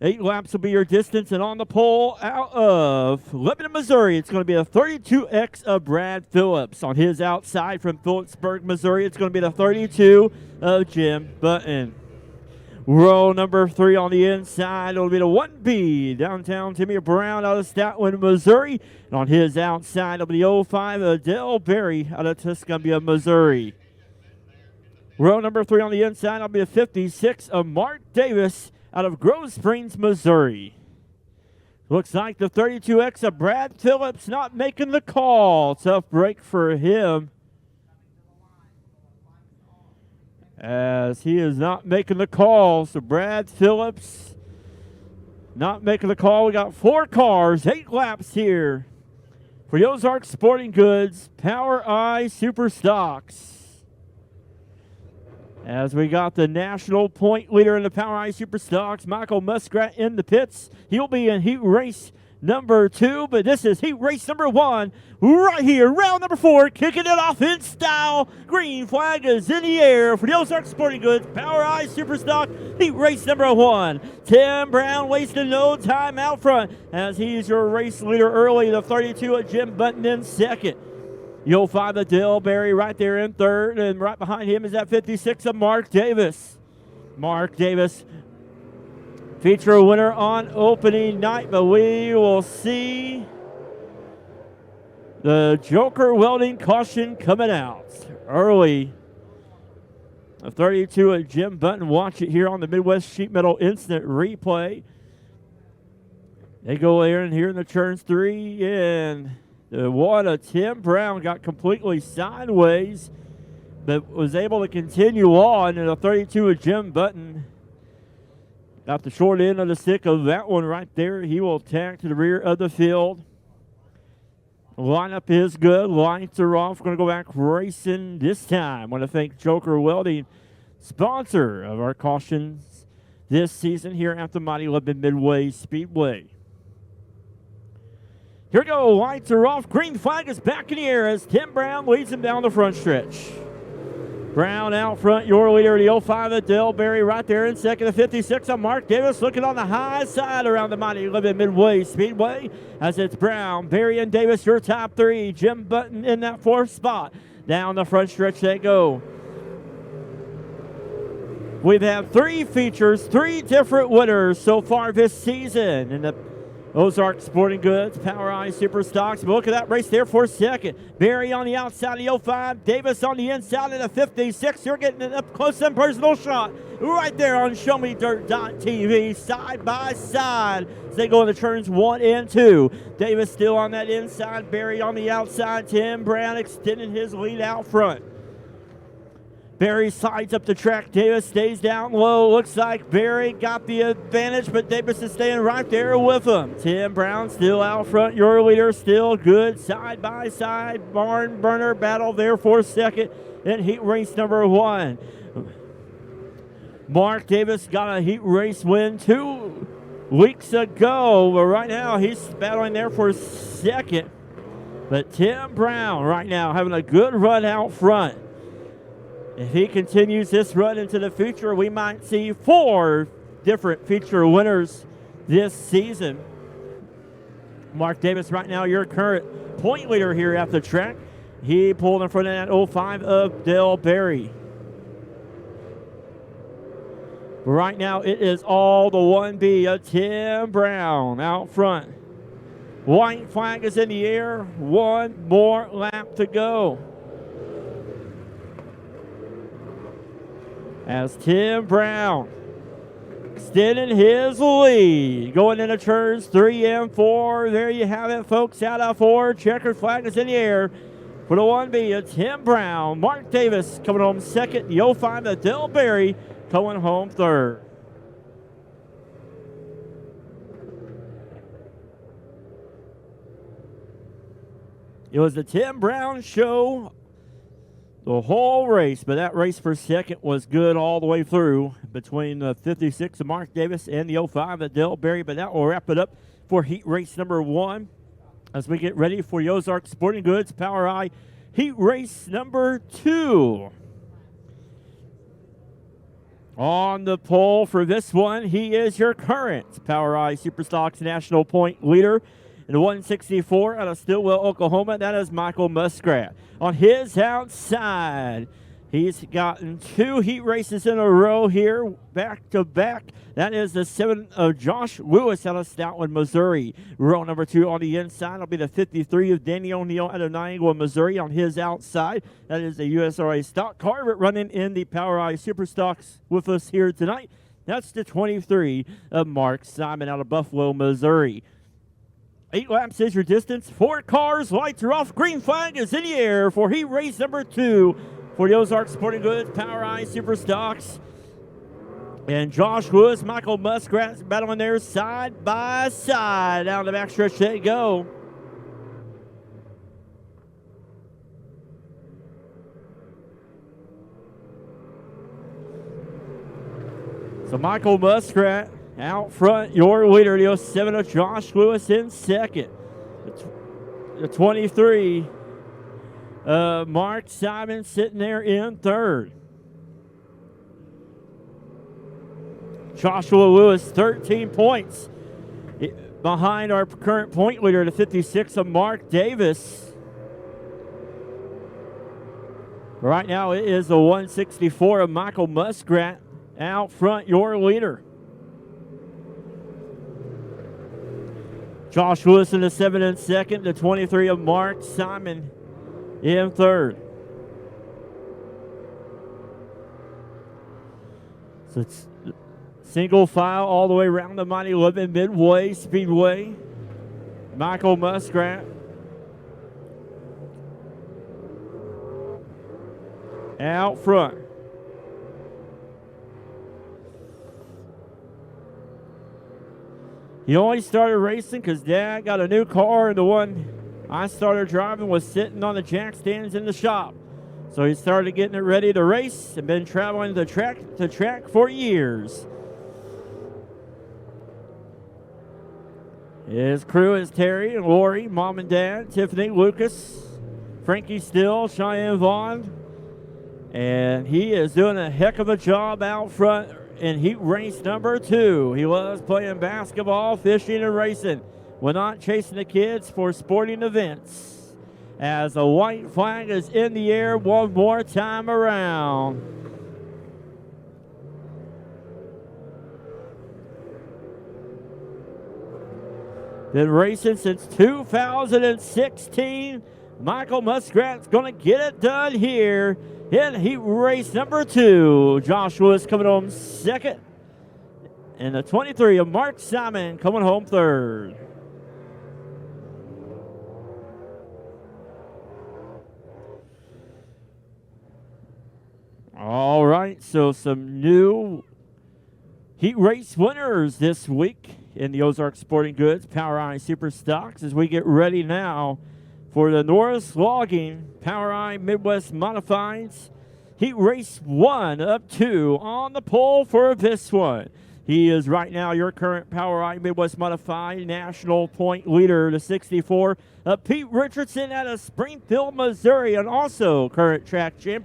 8 laps will be your distance, and on the pole out of Lebanon, Missouri, it's going to be a 32X of Brad Phillips. On his outside from Phillipsburg, Missouri, it's going to be the 32 of Jim Button. Row number 3 on the inside, it'll be the 1B, downtown Timmy Brown out of Statwood, Missouri. And on his outside, it'll be the 05 of Dale Berry out of Tuscumbia, Missouri. Row number 3 on the inside, it'll be the 56 of Mark Davis out of Grove Springs, Missouri. Looks like the 32X of Brad Phillips not making the call. Tough break for him, as he is not making the call. So Brad Phillips not making the call. We got 4 cars, 8 laps here for the Ozark Sporting Goods Power Eye Super Stocks. As we got the national point leader in the Power Eye Super Stocks, Michael Muskrat, in the pits. He'll be in heat race number 2, but this is heat race number 1 right here. Round number 4, kicking it off in style. Green flag is in the air for the Ozark Sporting Goods Power Eye Super Stock heat race number 1. Tim Brown wasting no time out front as he's your race leader early. The 32 of Jim Button in second. You'll find the Dale Berry right there in third, and right behind him is that 56 of Mark Davis. Mark Davis, feature winner on opening night, but we will see the Joker Welding caution coming out early. A 32 of Jim Button. Watch it here on the Midwest Sheet Metal Instant Replay. They go there and here in the turns 3, and the one of Tim Brown got completely sideways, but was able to continue on, and a 32 of Jim Button got the short end of the stick of that one right there. He will tack to the rear of the field. Lineup is good. Lights are off. We're going to go back racing this time. I want to thank Joker Welding, sponsor of our cautions this season here at the mighty Lebanon Midway Speedway. Here we go. Lights are off. Green flag is back in the air as Tim Brown leads him down the front stretch. Brown out front, your leader, the 05 of Dale Berry right there in second. The 56 of Mark Davis looking on the high side around the mighty Lebanon Midway Speedway as it's Brown, Berry, and Davis, your top 3. Jim Button in that 4th spot. Down the front stretch they go. We've had 3 features, 3 different winners so far this season in the Ozark Sporting Goods Power Eye Super Stocks. But look at that race there for second. Berry on the outside of the 05. Davis on the inside of the 56. You're getting an up close and personal shot right there on ShowMeDirt.tv, side by side as they go into turns 1 and 2. Davis still on that inside. Berry on the outside. Tim Brown extending his lead out front. Berry sides up the track. Davis stays down low. Looks like Berry got the advantage, but Davis is staying right there with him. Tim Brown still out front. Your leader still good. Side by side. Barn burner battle there for second in heat race number 1. Mark Davis got a heat race win 2 weeks ago, but right now he's battling there for second. But Tim Brown right now having a good run out front. If he continues this run into the future, we might see 4 different feature winners this season. Mark Davis right now your current point leader here at the track. He pulled in front of that 05 of Dale Berry. Right now it is all the 1B of Tim Brown out front. White flag is in the air. 1 more lap to go. As Tim Brown extending his lead, going into turns 3 and 4. There you have it, folks. Out of 4, checkered flag is in the air for the 1B of Tim Brown. Mark Davis coming home second. The 05 of Dale Berry coming home third. It was the Tim Brown show the whole race, but that race for second was good all the way through between the 56 of Mark Davis and the 05 of Dale Berry. But that will wrap it up for heat race number 1 as we get ready for the Ozark Sporting Goods Power Eye heat race number 2. On the pole for this one, he is your current POWRi Superstocks national point leader. In the 164 out of Stillwell, Oklahoma, that is Michael Muskrat. On his outside, he's gotten 2 heat races in a row here, back to back. That is the 7 of Josh Lewis out of Stoutland, Missouri. Row number 2 on the inside will be the 53 of Danny O'Neill out of Niagara, Missouri. On his outside, that is a USRA stock car, but running in the POWRi Superstocks with us here tonight. That's the 23 of Mark Simon out of Buffalo, Missouri. 8 laps is your distance. 4 cars, lights are off. Green flag is in the air for heat race number 2 for the Ozark Sporting Goods POWRi Superstocks. And Josh Lewis, Michael Muskrat battling there side by side. Down the backstretch they go. So Michael Muskrat out front, your leader, the 07 of Josh Lewis in second. The 23, Mark Simon sitting there in third. Joshua Lewis, 13 points behind our current point leader, the 56 of Mark Davis. Right now it is the 164 of Michael Muskrat out front, your leader. Josh Lewis in the 7 in second, the 23 of Mark Simon in third. So it's single file all the way around the mighty Lebanon Midway Speedway. Michael Muskrat out front. He only started racing because Dad got a new car, and the one I started driving was sitting on the jack stands in the shop. So he started getting it ready to race and been traveling the track to track for years. His crew is Terry and Lori, Mom and Dad, Tiffany, Lucas, Frankie Still, Cheyenne Vaughn. And he is doing a heck of a job out front in heat race number 2. He was playing basketball, fishing, and racing. We're not chasing the kids for sporting events. As the white flag is in the air one more time around. Been racing since 2016. Michael Muskrat's going to get it done here in heat race number 2. Josh Lewis coming home second. And the 23 of Mark Simon coming home third. All right, so some new heat race winners this week in the Ozark Sporting Goods POWRi Superstocks as we get ready now for the Norris Logging POWRi Midwest Modifieds Heat Race 1 up 2 on the pole for this one. He is right now your current POWRi Midwest Modified national point leader, the 64 of Pete Richardson out of Springfield, Missouri, and also current track champ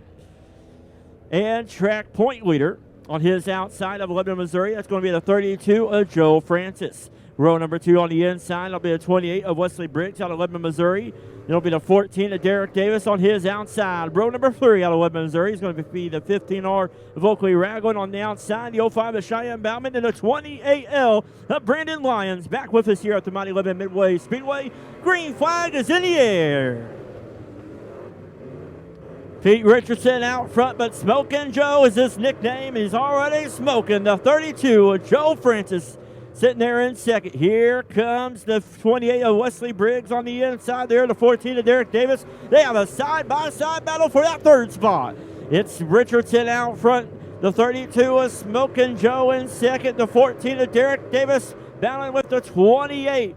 and track point leader. On his outside of Lebanon, Missouri, that's going to be the 32 of Joe Francis. Row number 2 on the inside will be the 28 of Wesley Briggs out of Lebanon, Missouri. It'll be the 14 of Derek Davis on his outside. Row number 3 out of Lebanon, Missouri is going to be the 15R of Oakley Ragland on the outside. The 05 of Cheyenne Bauman and the 28L of Brandon Lyons. Back with us here at the mighty Lebanon Midway Speedway. Green flag is in the air. Pete Richardson out front, but Smokin' Joe is his nickname. He's already smoking. The 32 of Joe Francis sitting there in second. Here comes the 28 of Wesley Briggs on the inside there. The 14 of Derek Davis. They have a side-by-side battle for that third spot. It's Richardson out front. The 32 of Smokin' Joe in second. The 14 of Derek Davis battling with the 28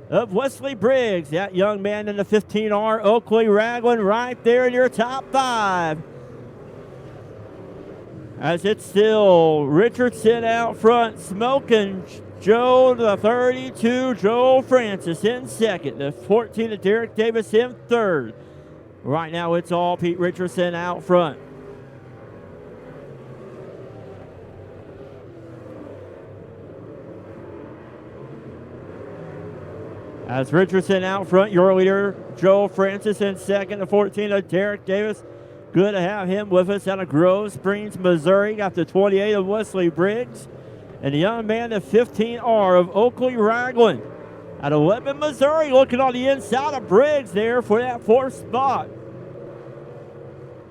of Wesley Briggs. That young man in the 15R, Oakley Ragland, right there in your top 5. As it's still Richardson out front, Smokin' Joe, the 32, Joe Francis in second. The 14 of Derek Davis in third. Right now it's all Pete Richardson out front. As Richardson out front, your leader, Joe Francis, in second. The 14 of Derek Davis. Good to have him with us out of Grove Springs, Missouri. Got the 28 of Wesley Briggs. And the young man, the 15R of Oakley Ragland. Out of Lebanon, Missouri, looking on the inside of Briggs there for that fourth spot.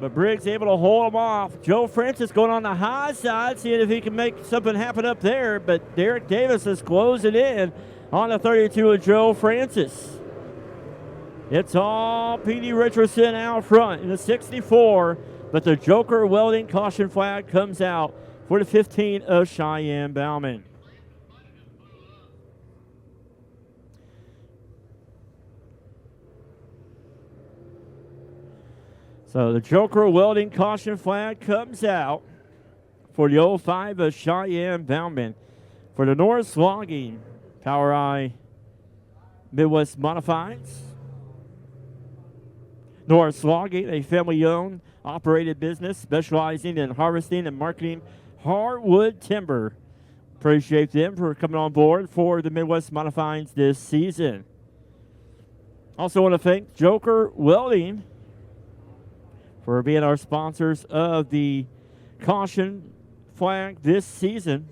But Briggs able to hold him off. Joe Francis going on the high side, seeing if he can make something happen up there. But Derek Davis is closing in on the 32 of Joe Francis. It's all P.D. Richardson out front in the 64. But the Joker Welding caution flag comes out for the 15 of Cheyenne Bauman. So the Joker Welding caution flag comes out for the 05 of Cheyenne Bauman. For the Norris Logging, PowerI Midwest Modifieds. Norris Logging, a family-owned, operated business specializing in harvesting and marketing hardwood timber. Appreciate them for coming on board for the Midwest Modifieds this season. Also want to thank Joker Welding for being our sponsors of the caution flag this season.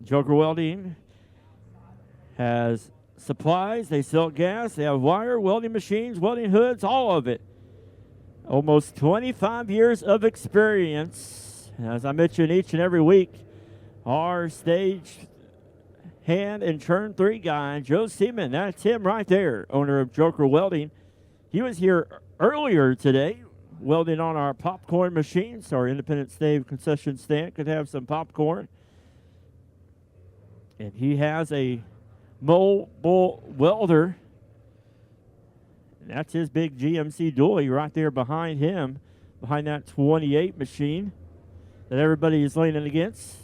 Joker Welding has supplies. They sell gas. They have wire, welding machines, welding hoods, all of it. Almost 25 years of experience. As I mention each and every week, our stage hand and turn 3 guy, Joe Seaman, that's him right there, owner of Joker Welding. He was here earlier today welding on our popcorn machines. Our Independence Day concession stand could have some popcorn. And he has a mobile welder. And that's his big GMC dually right there behind him, behind that 28 machine that everybody is leaning against.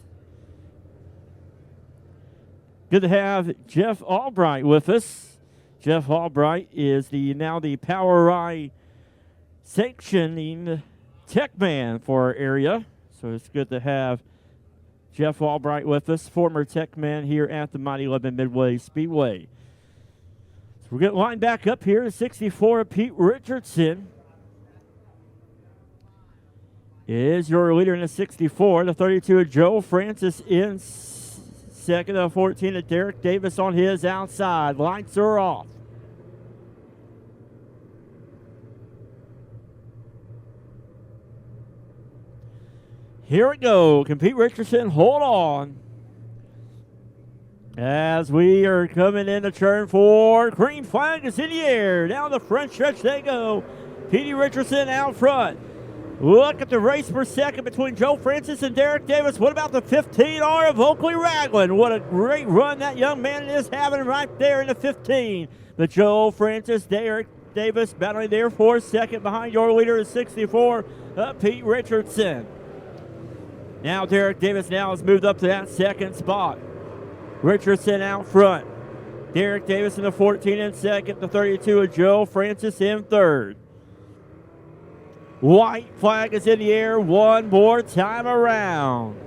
Good to have Jeff Albright with us. Jeff Albright is now the PowerI sanctioning tech man for our area. So it's good to have Jeff Albright with us, former tech man here at the mighty Lebanon Midway Speedway. So we're getting lined back up here. 64 of Pete Richardson is your leader in the 64. The 32 of Joe Francis in second. The 14 of Derek Davis on his outside. Lights are off. Here we go. Can Pete Richardson hold on as we are coming into turn 4. Green flag is in the air. Down the front stretch they go. P.D. Richardson out front. Look at the race per second between Joe Francis and Derek Davis. What about the 15R of Oakley Ragland? What a great run that young man is having right there in the 15. The Joe Francis, Derek Davis battling there for second behind your leader is 64, Pete Richardson. Now Derek Davis has moved up to that second spot. Richardson out front. Derek Davis in the 14 in second. The 32 of Joe Francis in third. White flag is in the air one more time around.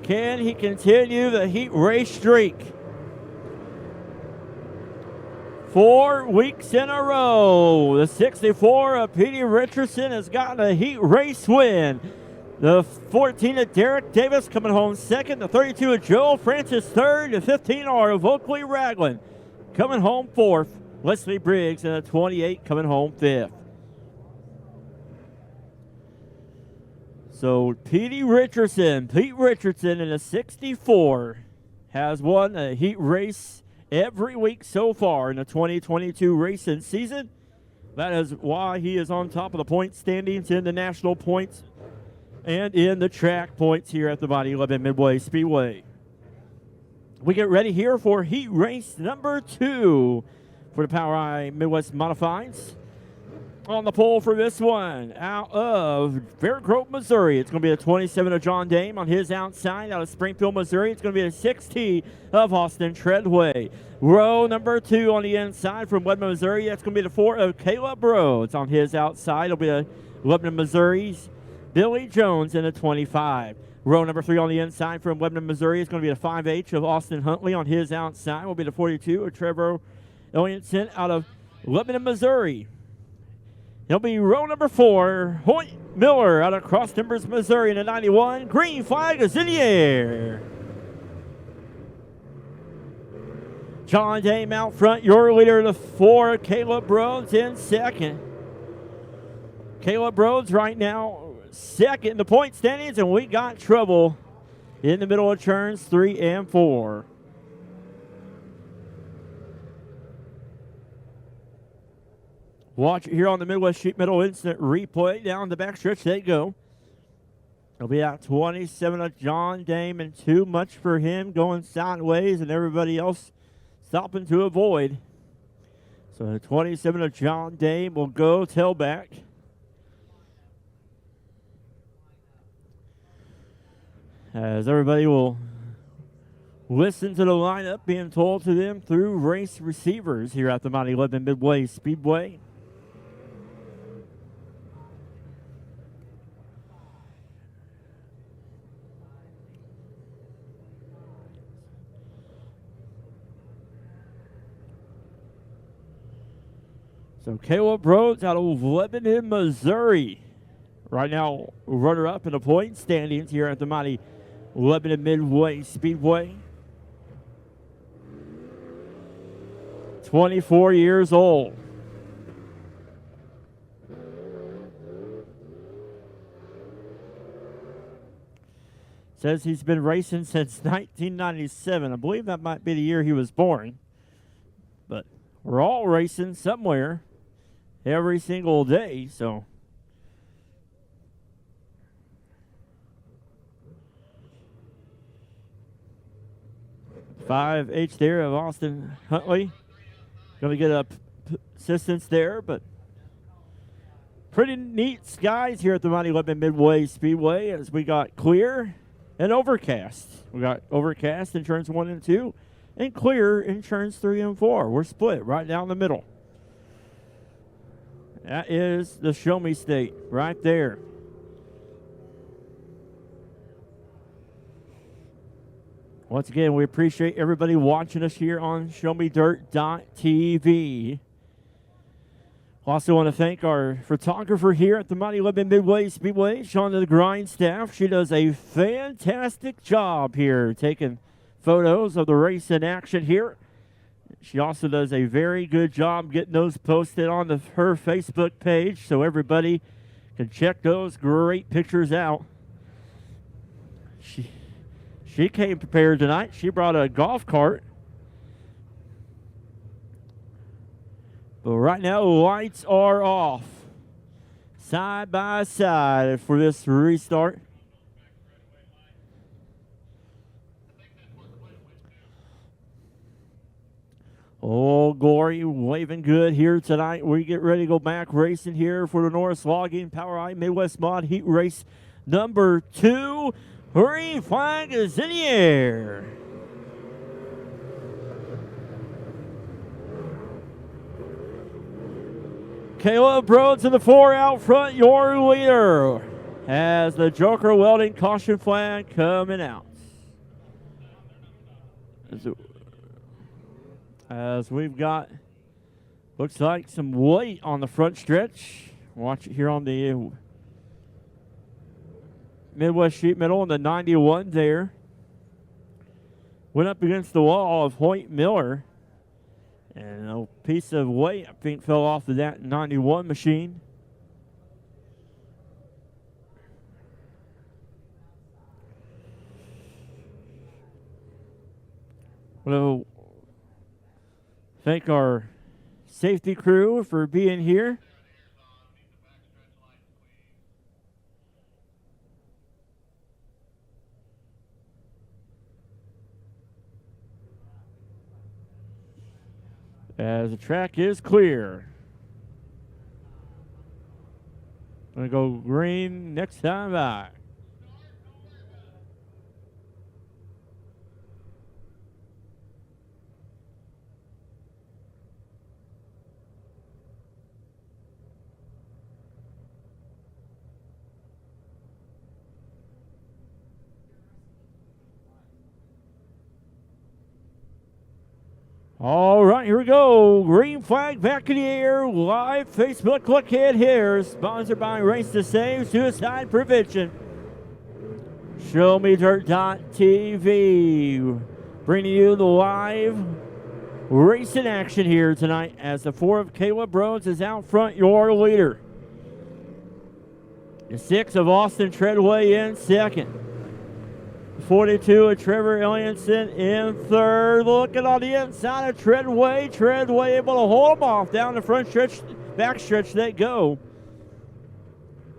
Can he continue the heat race streak? 4 weeks in a row. The 64 of P.D. Richardson has gotten a heat race win. The 14 of Derek Davis coming home second. The 32 of Joe Francis third. The 15R of Oakley Ragland coming home fourth. Wesley Briggs and the 28 coming home fifth. So Pete Richardson in the 64 has won a heat race every week so far in the 2022 racing season. That is why he is on top of the point standings in the national points and in the track points here at the mighty Lebanon Midway Speedway. We get ready here for heat race number 2 for the PowerI Midwest Modifieds. on the pole for this one out of Fair Grove, Missouri. It's going to be a 27 of John Dame on his outside. Out of Springfield, Missouri, it's going to be a 6T of Austin Treadway. Row number 2 on the inside from Lebanon, Missouri. That's going to be the 4 of Caleb Rhodes on his outside. It'll be a Lebanon, Missouri's Billy Jones in a 25. Row number 3 on the inside from Lebanon, Missouri. It's going to be the 5H of Austin Huntley on his outside. Will be the 42 of Trevor Elliotson out of Lebanon, Missouri. He'll be row number 4, Hoyt Miller out of Cross Timbers, Missouri in the 91. Green flag is in the air. John Dame out front, your leader, the 4, Caleb Rhodes in second. Caleb Rhodes right now second in the point standings, and we got trouble in the middle of turns 3 and 4. Watch it here on the Midwest Sheet Metal Instant Replay. Down the backstretch they go. It'll be out 27 of John Dame, and too much for him going sideways and everybody else stopping to avoid. So the 27 of John Dame will go tailback. As everybody will listen to the lineup being told to them through race receivers here at the Mighty Lebanon Midway Speedway. So Caleb Rhodes out of Lebanon, Missouri. Right now, runner-up in the point standings here at the Mighty Lebanon Midway Speedway. 24 years old. Says he's been racing since 1997. I believe that might be the year he was born. But we're all racing somewhere every single day, so. Five H there of Austin Huntley. Going to get a assistance there, but pretty neat skies here at the Mighty Lebanon Midway Speedway as we got clear and overcast. We got overcast in turns 1 and 2 and clear in turns 3 and 4. We're split right down the middle. That is the Show Me State right there. Once again, we appreciate everybody watching us here on ShowMeDirt.tv. Also want to thank our photographer here at the Mighty Lebanon Midway Speedway, Shauna the Grind staff. She does a fantastic job here taking photos of the race in action here. She also does a very good job getting those posted on her Facebook page so everybody can check those great pictures out. She came prepared tonight. She brought a golf cart. But right now, lights are off. Side by side for this restart. Oh, Glory waving good here tonight. We get ready to go back racing here for the Norris Logging Power I Midwest Mod Heat Race number 2. Green flag is in the air. Caleb Rhodes in the 4 out front, your leader, has the Joker Welding caution flag coming out. As we've got, looks like some weight on the front stretch. Watch it here on the Midwest Sheet Metal in the 91 there. Went up against the wall of Hoyt Miller. And a piece of weight, I think, fell off of that 91 machine. Well, thank our safety crew for being here. As the track is clear. Gonna go green next time by. All right, here we go. Green flag back in the air. Live Facebook look ahead here. Sponsored by Race to Save Suicide Prevention. ShowMeDirt.tv. Bringing you the live racing action here tonight as the 4 of Caleb Rhodes is out front, your leader. The 6 of Austin Treadway in second. 42 of Trevor Elliotson in third. Looking on the inside of Treadway. Treadway able to hold them off down the front stretch, back stretch they go.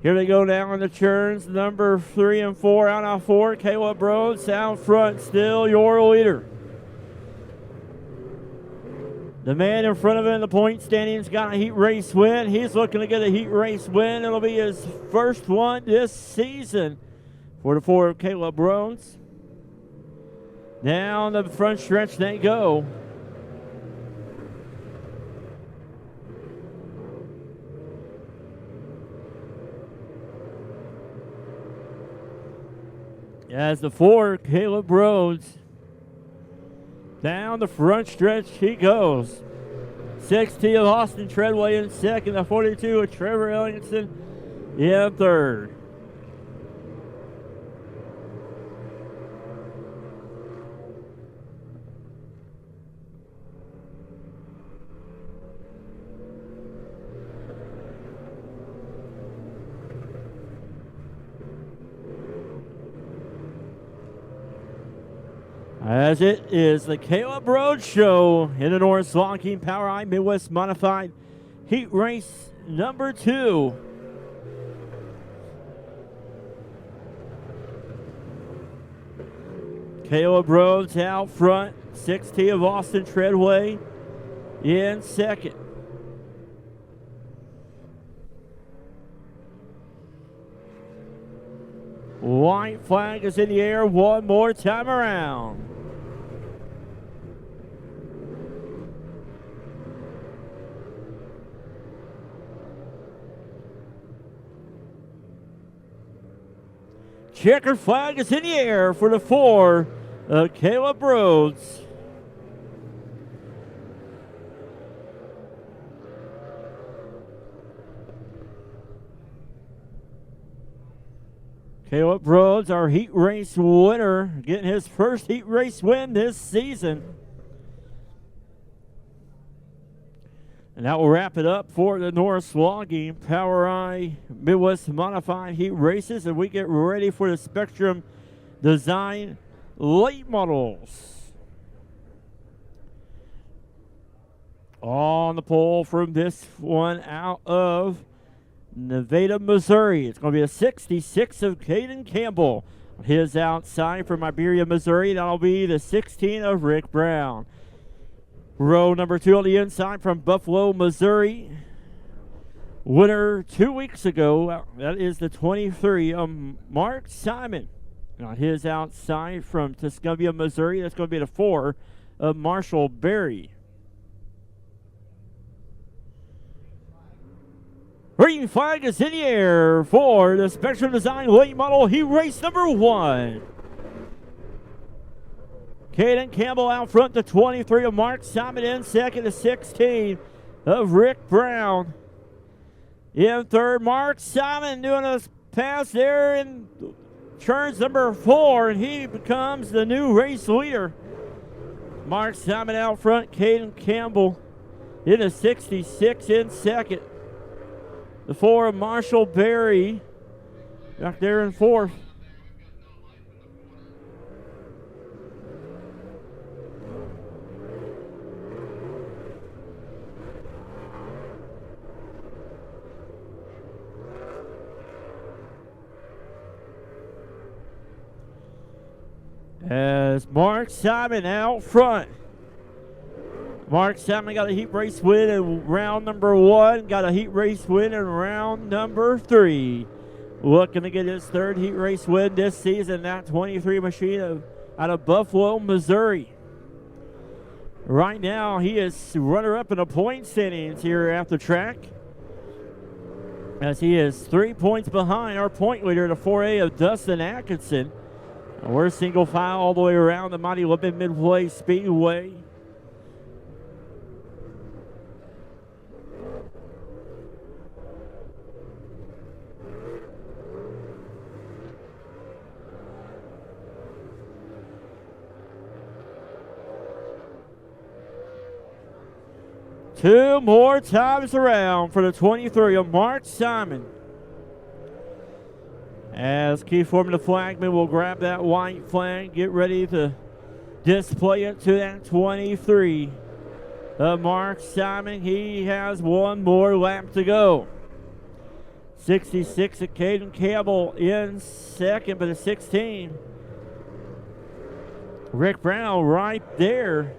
Here they go now in the turns. Number 3 and 4 out of 4. Caleb Rhodes out front, still your leader. The man in front of him in the point standings got a heat race win. He's looking to get a heat race win. It'll be his first one this season. 4 to 4 of Caleb Rhodes. Down the front stretch they go. As the 4, Caleb Rhodes. Down the front stretch he goes. 60 of Austin Treadway in second. The 42 of Trevor Ellington in third. As it is the Caleb Rhodes Show in the Norris Lockheed Power Midway Modified Heat Race number 2. Caleb Rhodes out front, 60 of Austin Treadway in second. White flag is in the air one more time around. Checker flag is in the air for the 4 of Caleb Rhodes. Caleb Rhodes, our heat race winner, getting his first heat race win this season. And that will wrap it up for the Norris Logging POWRi Midwest Modified Heat Races, and we get ready for the Spectrum Design Late Models. On the pole from this one out of Nevada, Missouri. It's going to be a 66 of Caden Campbell. His outside from Iberia, Missouri. That'll be the 16 of Rick Brown. Row number 2 on the inside from Buffalo, Missouri. Winner 2 weeks ago. That is the 23 of Mark Simon. On his outside from Tuscumbia, Missouri. That's going to be the 4 of Marshall Berry. Green flag is in the air for the Spectrum Design Late Model Heat Race number 1. Caden Campbell out front, the 23 of Mark Simon in second, the 16 of Rick Brown. In third, Mark Simon doing a pass there in turns number 4, and he becomes the new race leader. Mark Simon out front, Caden Campbell in the 66 in second. The 4 of Marshall Berry back there in fourth. As Mark Simon out front. Mark Simon got a heat race win in round number 1. Got a heat race win in round number 3. Looking to get his 3rd heat race win this season. That 23 machine out of Buffalo, Missouri. Right now, he is runner-up in the point standings here at the track, as he is 3 points behind our point leader, the 4A of Dustin Atkinson. We're single file all the way around the mighty Lebanon Midway Speedway. Two more times around for the 23 of Mark Simon. As Keith Foreman, the flagman, will grab that white flag, get ready to display it to that 23 of Mark Simon. He has one more lap to go. 66 at Caden Campbell in second, but at 16, Rick Brown right there.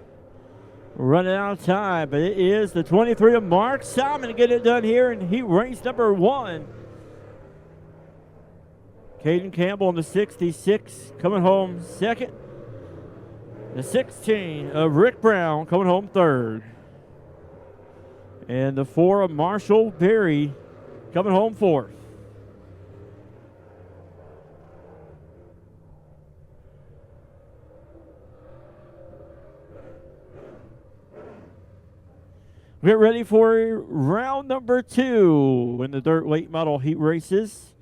Running out of time, but it is the 23 of Mark Simon to get it done here in heat race number 1. Caden Campbell in the 66 coming home second. The 16 of Rick Brown coming home third. And the 4 of Marshall Berry coming home fourth. Get ready for round number 2 in the dirt late model heat races.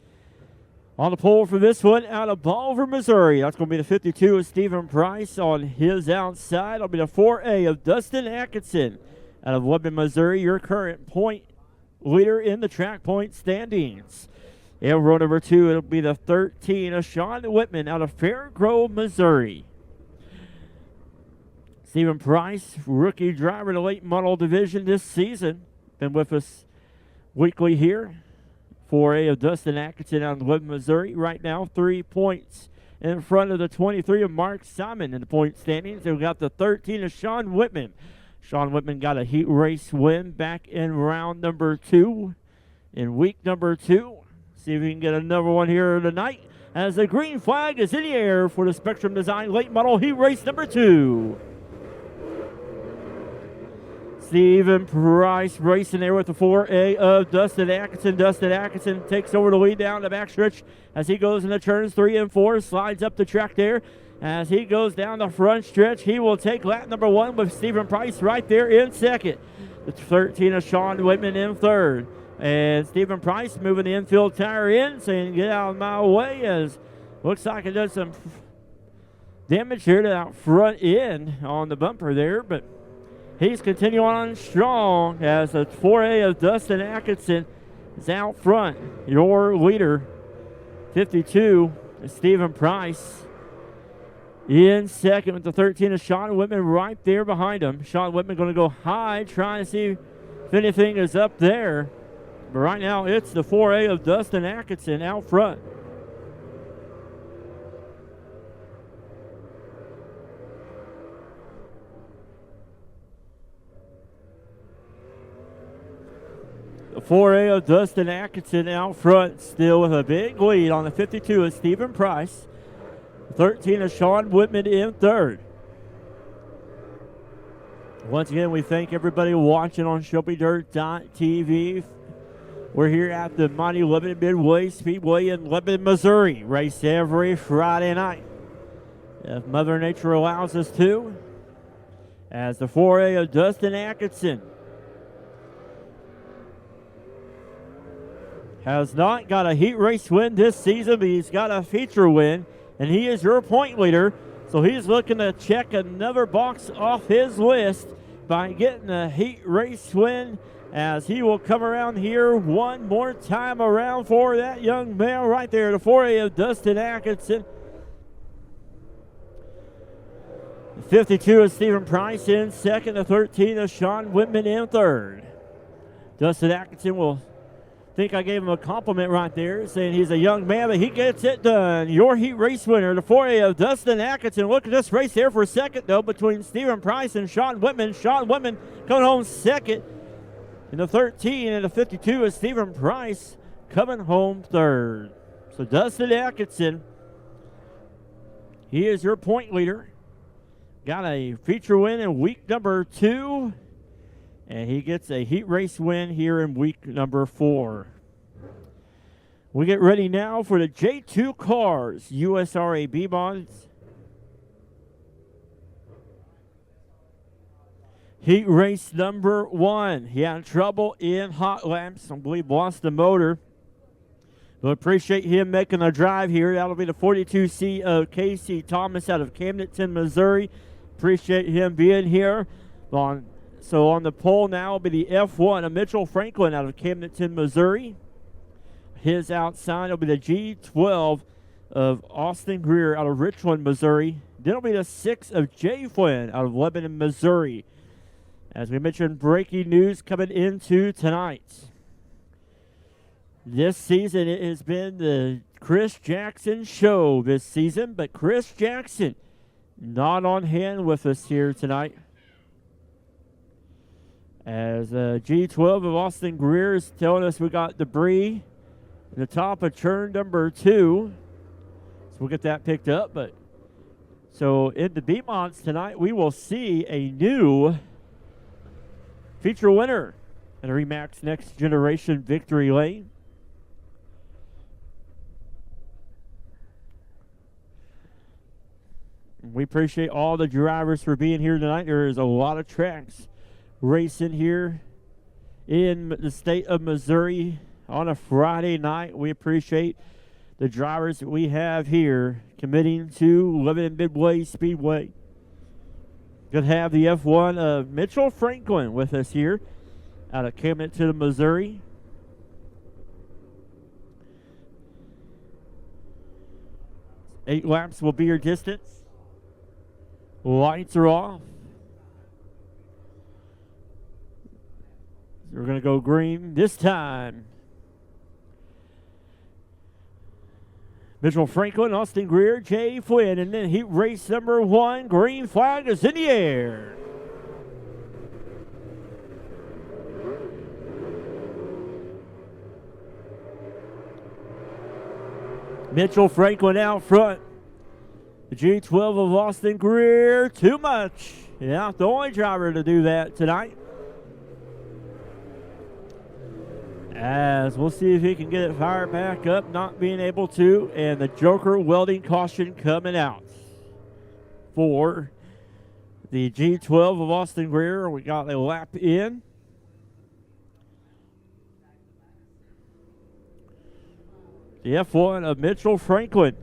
On the pole for this one out of Bolivar, Missouri. That's going to be the 52 of Stephen Price on his outside. It'll be the 4A of Dustin Atkinson out of Lebanon, Missouri, your current point leader in the track point standings. And row number 2, it'll be the 13 of Sean Whitman out of Fair Grove, Missouri. Stephen Price, rookie driver in the late model division this season. Been with us weekly here. 4A of Dustin Atkinson out of Lebanon, Missouri. Right now, 3 points in front of the 23 of Mark Simon in the point standings. They've got the 13 of Sean Whitman. Sean Whitman got a heat race win back in round number 2, in week number 2. See if we can get another one here tonight, as the green flag is in the air for the Spectrum Design late model heat race number 2. Stephen Price racing there with the 4A of Dustin Atkinson. Dustin Atkinson takes over the lead down the backstretch as he goes into turns 3 and 4, slides up the track there. As he goes down the front stretch, he will take lap number 1 with Stephen Price right there in second. The 13 of Sean Whitman in third. And Stephen Price moving the infield tire in, saying, get out of my way, as looks like it does some damage here to that front end on the bumper there, but he's continuing on strong as the 4A of Dustin Atkinson is out front. Your leader, 52, is Stephen Price. In second with the 13 of Sean Whitman right there behind him. Sean Whitman going to go high, trying to see if anything is up there. But right now, it's the 4A of Dustin Atkinson out front. The 4A of Dustin Atkinson out front, still with a big lead on the 52 of Stephen Price. 13 of Sean Whitman in third. Once again, we thank everybody watching on ShelbyDirt.tv. We're here at the mighty Lebanon Midway Speedway in Lebanon, Missouri. Race every Friday night, if Mother Nature allows us to. As the 4A of Dustin Atkinson has not got a heat race win this season, but he's got a feature win, and he is your point leader. So he's looking to check another box off his list by getting a heat race win, as he will come around here one more time around for that young man right there, the 4A of Dustin Atkinson. 52 of Stephen Price in second, the 13 of Sean Whitman in third. Dustin Atkinson will think I gave him a compliment right there, saying he's a young man, but he gets it done. Your heat race winner, the 4A of Dustin Atkinson. Look at this race here for second, though, between Stephen Price and Sean Whitman. Sean Whitman coming home second. In the 13 and the 52 is Stephen Price coming home third. So Dustin Atkinson, he is your point leader. Got a feature win in week number 2. And he gets a heat race win here in week number 4. We get ready now for the J2 cars, USRA B-Bonds. Heat race number 1. He had trouble in hot laps. I believe lost the motor. But appreciate him making a drive here. That'll be the 42C of Casey Thomas out of Camdenton, Missouri. Appreciate him being here. So on the pole now will be the F1 of Mitchell Franklin out of Camdenton, Missouri. His outside will be the G12 of Austin Greer out of Richland, Missouri. Then it'll be the 6 of Jay Flynn out of Lebanon, Missouri. As we mentioned, breaking news coming into tonight. This season it has been the Chris Jackson show this season, but Chris Jackson not on hand with us here tonight. As G12 of Austin Greer is telling us we got debris in the top of turn number 2. So we'll get that picked up. But so in the B-Monts tonight, we will see a new feature winner in a Remax Next Generation Victory Lane. We appreciate all the drivers for being here tonight. There is a lot of tracks racing here in the state of Missouri on a Friday night. We appreciate the drivers that we have here committing to Lebanon Midway Speedway. Good to have the F1 of Mitchell Franklin with us here out of Camdenton, Missouri. Eight laps will be your distance. Lights are off. We're going to go green this time. Mitchell Franklin, Austin Greer, Jay Flynn, and then heat race number 1. Green flag is in the air. Mitchell Franklin out front. The G12 of Austin Greer, too much. Yeah, the only driver to do that tonight. As we'll see if he can get it fired back up, not being able to, and the Joker welding caution coming out for the G12 of Austin Greer. We got a lap in. The F1 of Mitchell Franklin.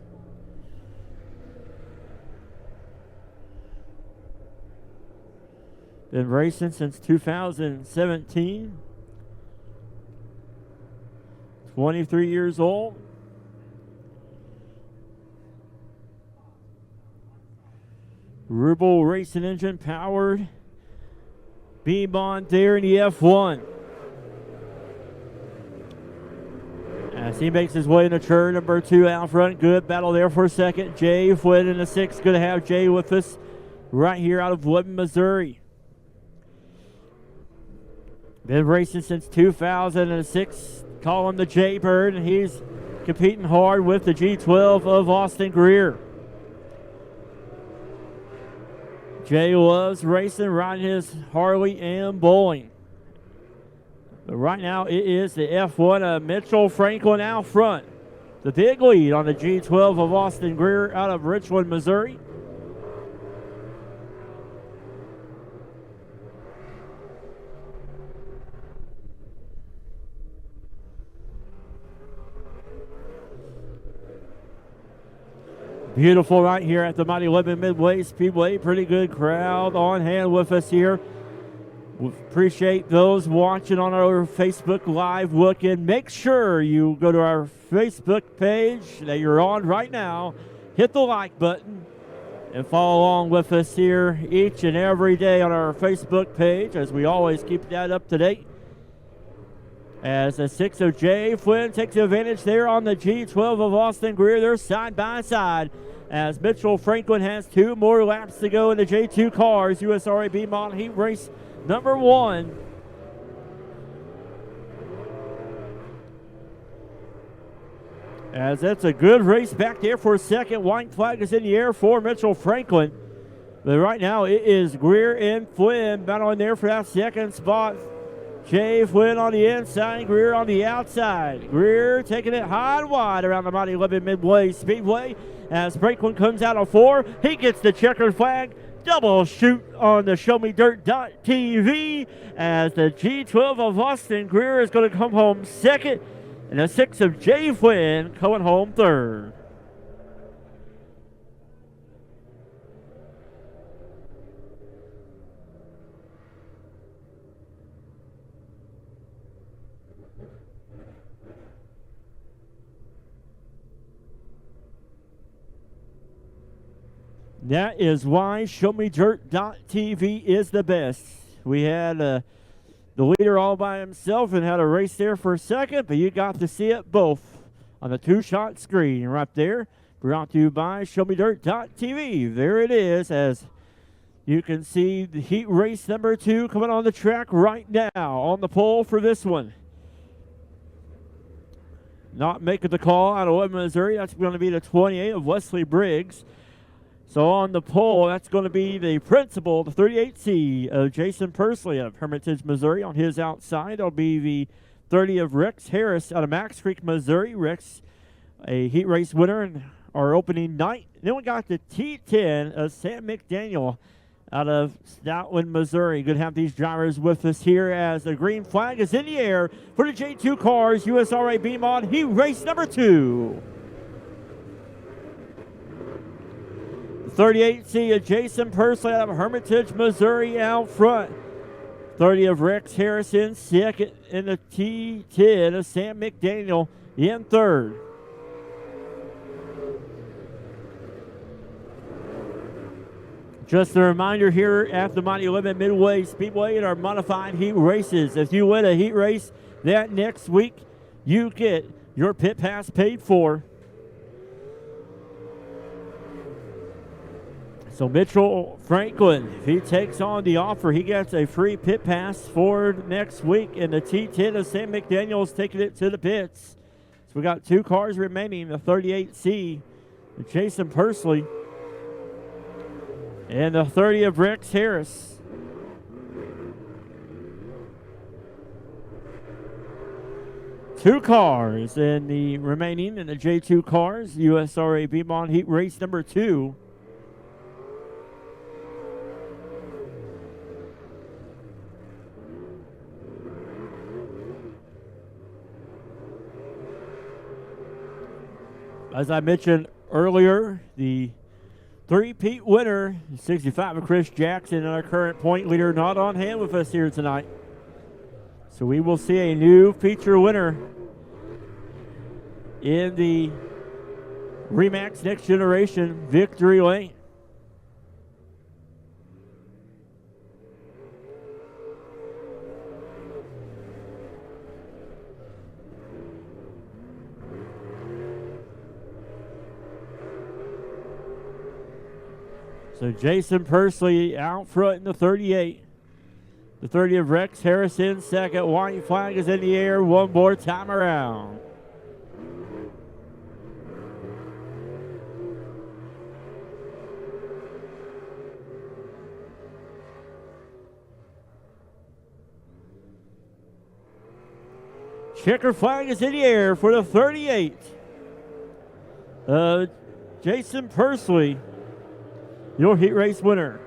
Been racing since 2017. 23 years old. Rubel racing engine powered. B-Bond there in the F1. As he makes his way into turn number 2 out front. Good battle there for a second. Jay Flynn in the 6. Good to have Jay with us right here out of Lebanon, Missouri. Been racing since 2006. Call him the Jaybird, and he's competing hard with the G12 of Austin Greer. Jay loves racing, riding his Harley and bowling. But right now it is the F1 of Mitchell Franklin out front. The big lead on the G12 of Austin Greer out of Richland, Missouri. Beautiful right here at the mighty Lebanon Midway Speedway. Pretty good crowd on hand with us here. We appreciate those watching on our Facebook Live looking. Make sure you go to our Facebook page that you're on right now. Hit the like button and follow along with us here each and every day on our Facebook page, as we always keep that up to date. As the 6 of Jay Flynn takes advantage there on the G12 of Austin Greer. They're side by side as Mitchell Franklin has 2 more laps to go in the J2 cars. USRA B-Mod Heat Race number 1. As that's a good race back there for a second. White flag is in the air for Mitchell Franklin. But right now it is Greer and Flynn battling there for that second spot. Jay Flynn on the inside, Greer on the outside. Greer taking it high and wide around the mighty Lebanon Midway Speedway. As Franklin comes out of 4, he gets the checkered flag. Double shoot on the Show Me Dirt.tv as the G12 of Austin Greer is going to come home second. And the 6 of Jay Flynn coming home third. That is why ShowMeDirt.tv is the best. We had the leader all by himself and had a race there for a second, but you got to see it both on the 2-shot screen right there. Brought to you by ShowMeDirt.tv. There it is, as you can see the heat race number 2 coming on the track right now on the pole for this one. Not making the call out of Lebanon, Missouri. That's going to be the 28 of Wesley Briggs. So on the pole, that's going to be the principal, the 38C of Jason Persley of Hermitage, Missouri. On his outside, it'll be the 30 of Rex Harris out of Max Creek, Missouri. Rex, a heat race winner in our opening night. Then we got the T10 of Sam McDaniel out of Stoutland, Missouri. Good to have these drivers with us here as the green flag is in the air for the J2 cars, USRA B-Mod Heat Race number 2. 38C of Jason Persley out of Hermitage, Missouri out front. 30 of Rex Harrison second, in the T10 of Sam McDaniel in third. Just a reminder here at the mighty Lebanon Midway Speedway in our modified heat races. If you win a heat race that next week, you get your pit pass paid for. So Mitchell Franklin, if he takes on the offer, he gets a free pit pass for next week. And the T10 of Sam McDaniel's taking it to the pits. So we got 2 cars remaining, the 38C, Jason Persley, and the 30 of Rex Harris. Two cars in the remaining in the J2 cars, USRA B-Mod Heat Race number 2. As I mentioned earlier, the 3-peat winner, 65 of Chris Jackson, and our current point leader, not on hand with us here tonight. So we will see a new feature winner in the Remax Next Generation Victory Lane. So Jason Persley out front in the 38. The 30 of Rex Harrison second. White flag is in the air one more time around. Checker flag is in the air for the 38. Jason Persley, your heat race winner.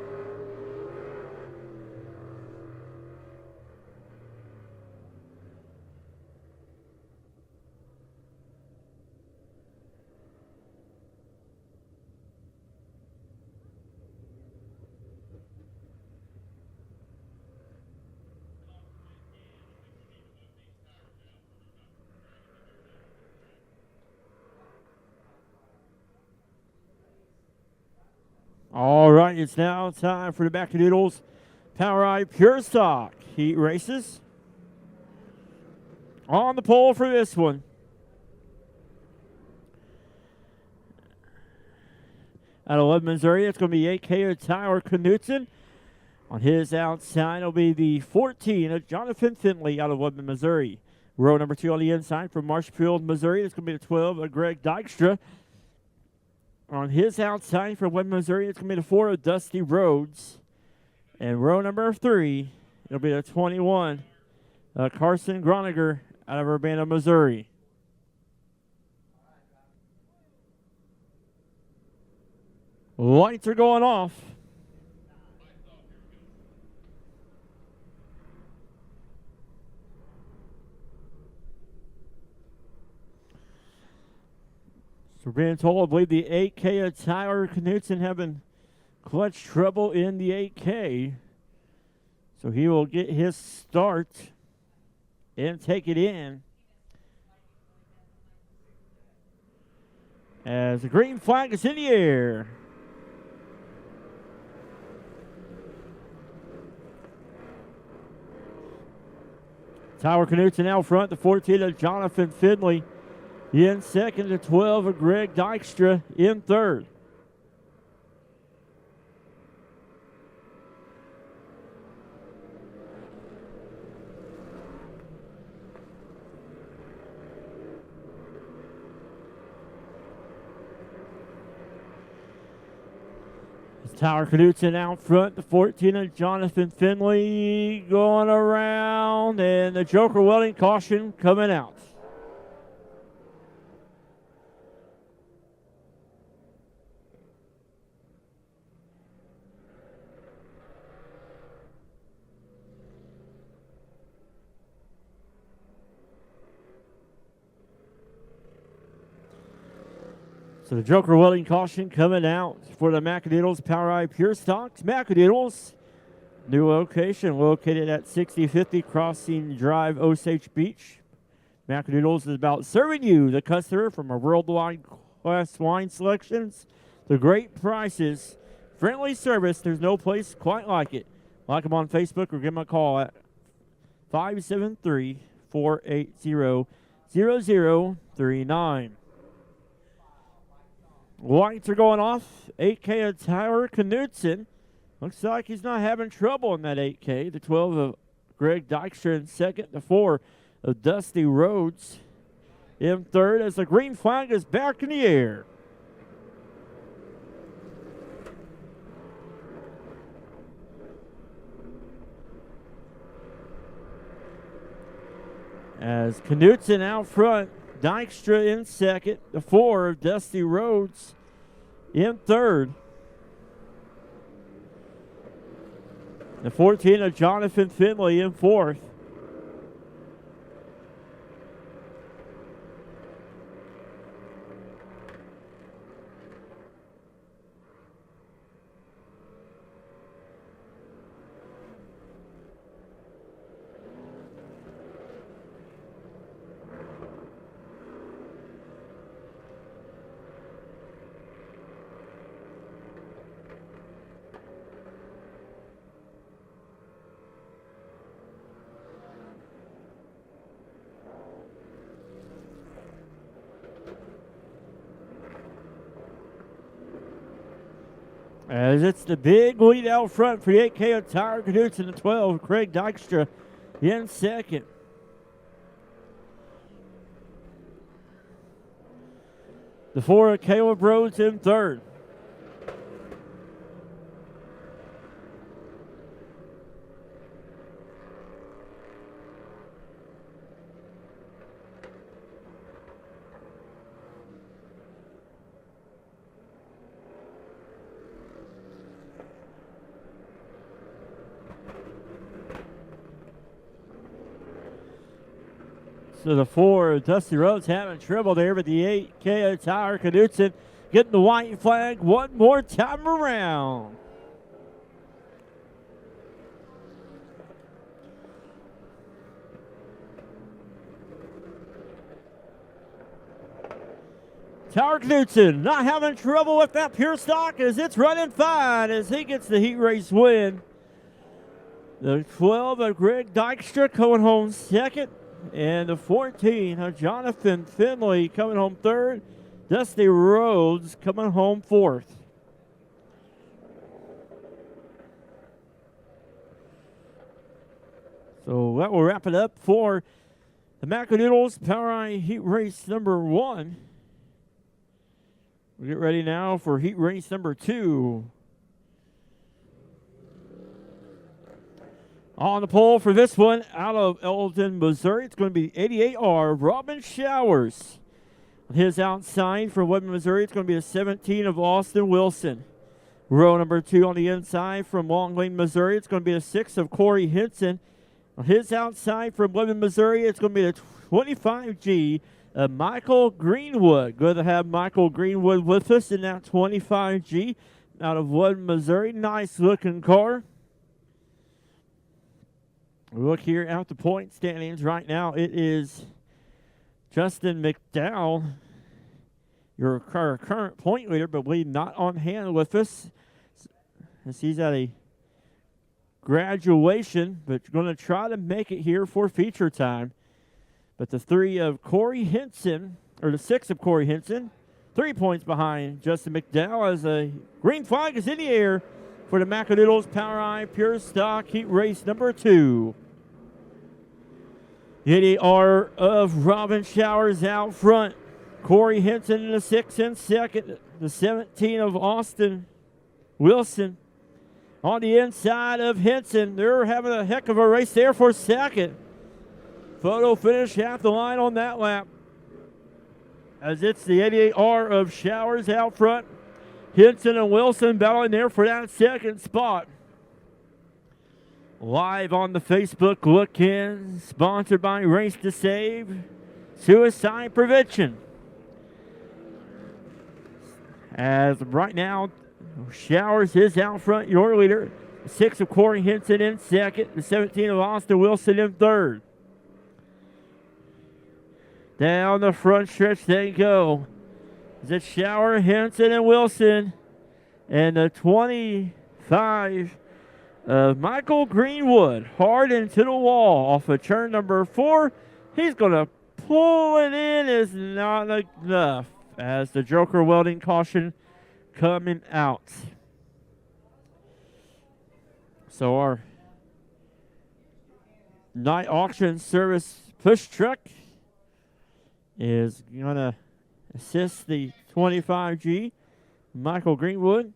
All right, it's now time for the Backadoodles PowerEye Pure Stock Heat Races. On the pole for this one. Out of Lebanon, Missouri, it's going to be 8K of Tyler Knutson. On his outside, it'll be the 14 of Jonathan Finley out of Lebanon, Missouri. Row number 2 on the inside from Marshfield, Missouri. It's going to be the 12 of Greg Dykstra. On his outside from Lebanon, Missouri, it's going to be the 4 of Dusty Rhodes. And row number 3, it'll be the 21 Carson Groniger out of Urbana, Missouri. Lights are going off. So we're being told, I believe the 8K of Tyler Knutson having clutch trouble in the 8K. So he will get his start and take it in. As the green flag is in the air. Tyler Knutson out front, the 14 of Jonathan Finley. In second, the 12 of Greg Dykstra in third. Tyler Knutson out front, the 14 of Jonathan Finley going around, and the Joker Welding caution coming out. So the Joker Welding caution coming out for the Macadoodles Power Eye Pure Stocks. Macadoodles, new location located at 6050 Crossing Drive, Osage Beach. Macadoodles is about serving you, the customer, from our worldwide class wine selections to great prices, friendly service. There's no place quite like it. Like them on Facebook or give them a call at 573-480-0039. Lights are going off. 8K of Tyler Knutson. Looks like he's not having trouble in that 8K. The 12 of Greg Dykstra in second. The 4 of Dusty Rhodes in third as the green flag is back in the air. As Knutson out front. Dykstra in second, the 4 of Dusty Rhodes in third. The 14 of Jonathan Finley in fourth. As it's the big lead out front for the 8K of Tyler Knutson, the 12, Craig Dykstra in second. The 4 of Caleb Rhodes in third. So the 4, Dusty Rhodes having trouble there, but the 8K of Tyler Knutson getting the white flag one more time around. Tyler Knutson not having trouble with that pure stock as it's running fine as he gets the heat race win. The 12 of Greg Dykstra going home second. And the 14, Jonathan Finley coming home third. Dusty Rhodes coming home fourth. So that will wrap it up for the Macadoodles POWRi Heat Race number 1. We'll get ready now for Heat Race number 2. On the pole for this one, out of Eldon, Missouri, it's going to be 88R Robin Showers. On his outside from Woodman, Missouri, it's going to be the 17 of Austin Wilson. Row number 2 on the inside from Long Lane, Missouri, it's going to be the 6 of Corey Henson. On his outside from Woodman, Missouri, it's going to be the 25G of Michael Greenwood. Good to have Michael Greenwood with us in that 25G out of Woodman, Missouri. Nice looking car. Look here at the point standings right now. It is Justin McDowell, your current point leader, but not on hand with us, as he's at a graduation, but going to try to make it here for feature time. But the 3 of Corey Henson, or the 6 of Corey Henson, 3 points behind Justin McDowell, as a green flag is in the air for the Macadoodles POWRi Pure Stock Heat Race number 2. The 88R of Robin Showers out front. Corey Henson in the 6 in second. The 17 of Austin Wilson on the inside of Henson. They're having a heck of a race there for second. Photo finish at the line on that lap, as it's the 88R of Showers out front. Henson and Wilson battling there for that second spot. Live on the Facebook look-in, sponsored by Race to Save, Suicide Prevention. As right now, Showers is out front, your leader. The 6 of Corey Henson in second. The 17 of Austin Wilson in third. Down the front stretch they go. Is it Shower, Henson, and Wilson? And the 25 of Michael Greenwood, hard into the wall off of turn number 4. He's going to pull it in. Is not enough, as the Joker welding caution coming out. So our night auction service push truck is going to assist the 25G, Michael Greenwood.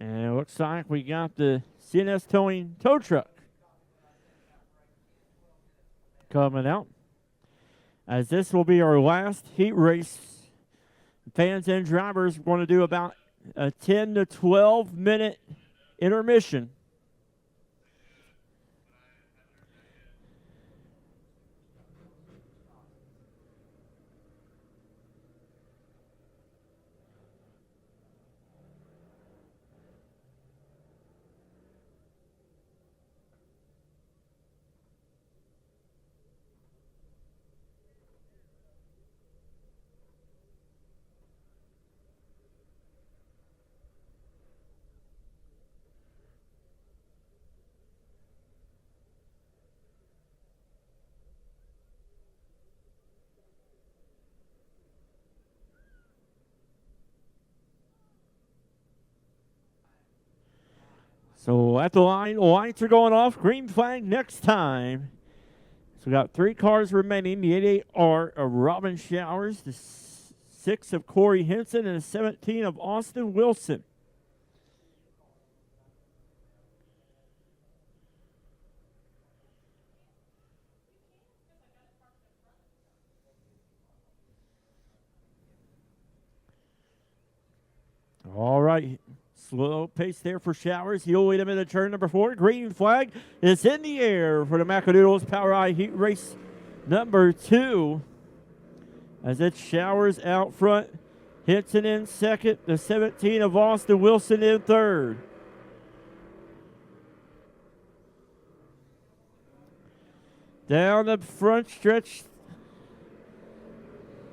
And it looks like we got the CNS Towing tow truck coming out, as this will be our last heat race. Fans and drivers are going to do about a 10 to 12 minute intermission. So at the line, lights are going off. Green flag next time. So we got 3 cars remaining. The 88R of Robin Showers, the 6 of Corey Henson, and the 17 of Austin Wilson. All right. Slow pace there for Showers. He'll lead him into turn number 4. Green flag is in the air for the Macadoodles POWRi Heat Race number 2. As it's Showers out front. Henson in second. The 17 of Austin Wilson in third. Down the front stretch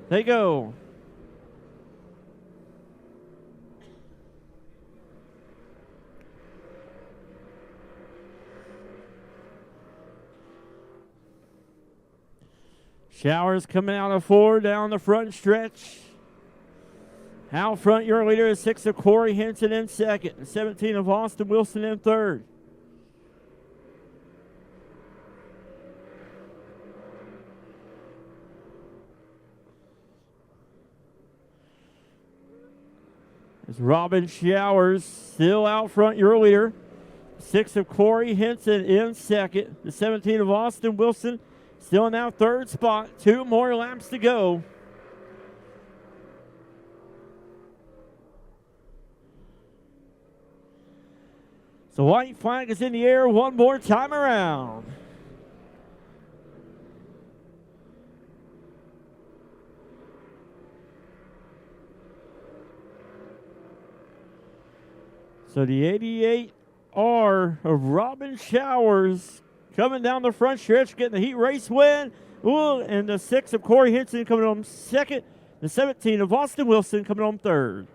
they go. Showers coming out of 4 down the front stretch. Out front, your leader is 6 of Corey Henson in second. 17 of Austin Wilson in third. As Robin Showers still out front, your leader. 6 of Corey Henson in second. The 17 of Austin Wilson still in that third spot. 2 more laps to go. The white flag is in the air one more time around. So the 88R of Robin Showers coming down the front stretch, getting the heat race win. Ooh, and the 6 of Corey Henson coming home second. The 17 of Austin Wilson coming home third.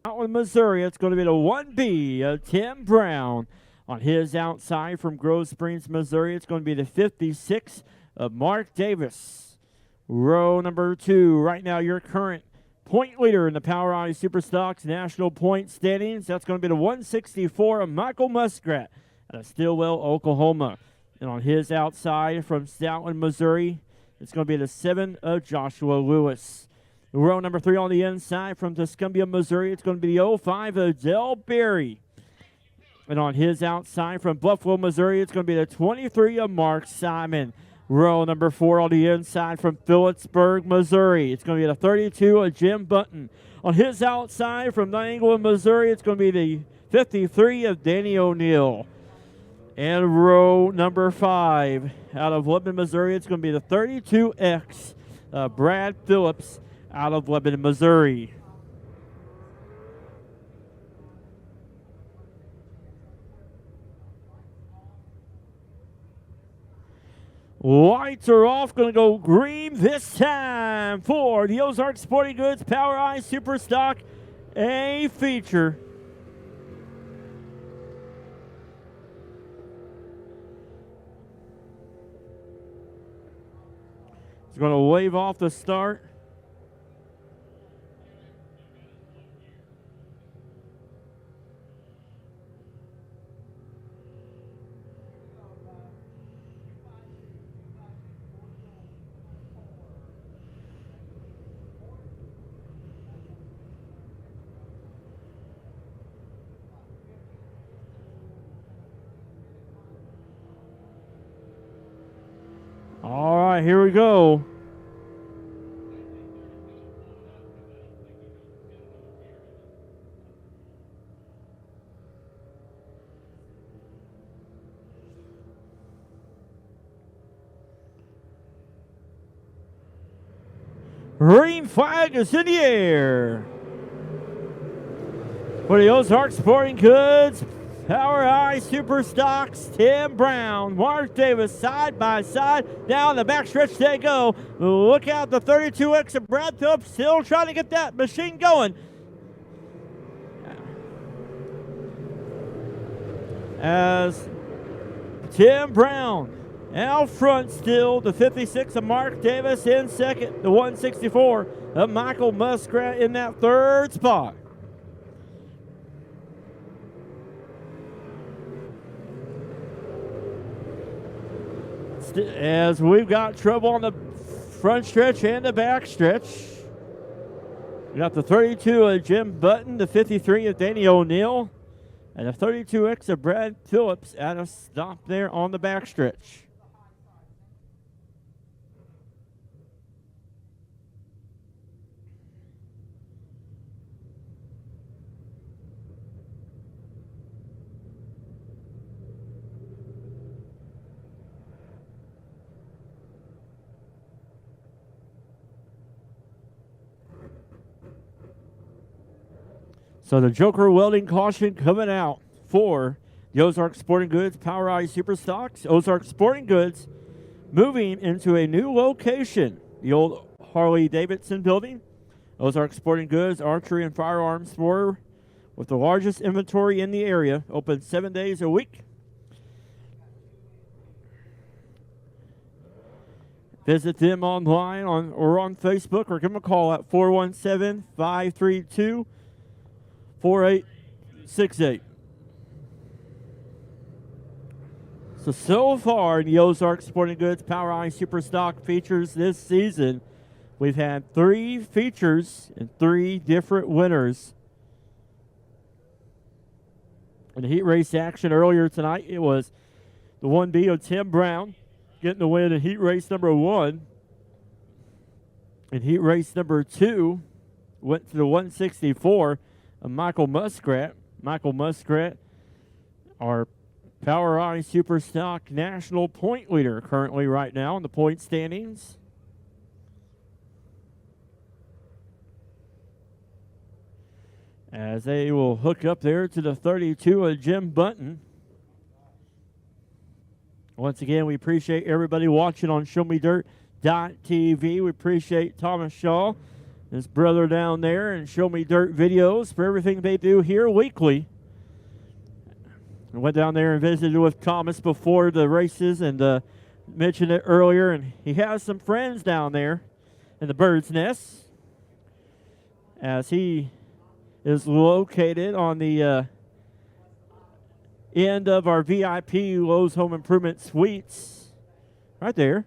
Out in Missouri, it's going to be the 1B of Tim Brown. On his outside from Grove Springs, Missouri, it's going to be the 56 of Mark Davis. Row number 2, right now your current point leader in the POWRi Superstocks National Point Standings. That's going to be the 164 of Michael Muskrat out of Stillwell, Oklahoma. And on his outside from Stoutland, Missouri, it's going to be the 7 of Joshua Lewis. Row number 3 on the inside from Tuscumbia, Missouri, it's going to be the 05 of Del Berry. And on his outside from Buffalo, Missouri, it's going to be the 23 of Mark Simon. Row number 4 on the inside from Phillipsburg, Missouri, it's going to be the 32 of Jim Button. On his outside from New England, Missouri, it's going to be the 53 of Danny O'Neill. And row number 5 out of Lebanon, Missouri, it's going to be the 32X Brad Phillips out of Lebanon, Missouri. Lights are off, going to go green this time for the Ozark Sporting Goods POWRi Superstock A feature. It's going to wave off the start. All right, here we go. Green flag is in the air for the Ozark Sporting Goods POWRi Superstocks. Tim Brown, Mark Davis, side by side. Down the backstretch they go. Look out, the 32X of Brad Phillips still trying to get that machine going. As Tim Brown out front still, the 56 of Mark Davis in second, the 164 of Michael Muskrat in that third spot. As we've got trouble on the front stretch and the back stretch. We got the 32 of Jim Button, the 53 of Danny O'Neill, and the 32X of Brad Phillips at a stop there on the back stretch. So the Joker welding caution coming out for the Ozark Sporting Goods POWRi Superstocks. Ozark Sporting Goods moving into a new location, the old Harley-Davidson building. Ozark Sporting Goods Archery and Firearms Store with the largest inventory in the area, open 7 days a week. Visit them online or on Facebook, or give them a call at 417-532-4868. So far in the Ozark Sporting Goods POWRi Superstock features this season, we've had 3 features and 3 different winners. In the heat race action earlier tonight, it was the 1B of Tim Brown getting the win in heat race number 1. In heat race number 2, went to the 164 of Michael Muskrat. Michael Muskrat, our POWRi Superstock national point leader currently right now in the point standings. As they will hook up there to the 32 of Jim Bunton. Once again, we appreciate everybody watching on ShowMeDirt.tv. We appreciate Thomas Shaw, his brother down there, and Show Me Dirt videos for everything they do here weekly. I went down there and visited with Thomas before the races and mentioned it earlier, and he has some friends down there in the Bird's Nest, as he is located on the end of our VIP Lowe's Home Improvement Suites, right there.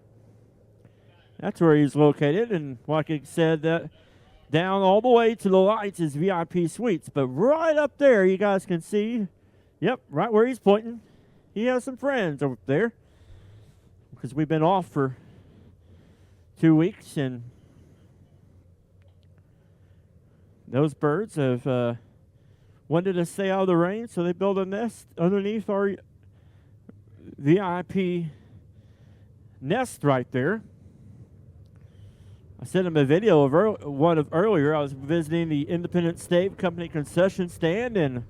That's where he's located, and like I said, that down all the way to the lights is VIP Suites, but right up there you guys can see, yep, right where he's pointing, he has some friends over there, because we've been off for 2 weeks, and those birds have wanted to stay out of the rain, so they built a nest underneath our VIP nest right there. I sent him a video of one of earlier. I was visiting the Independent Stave Company concession stand and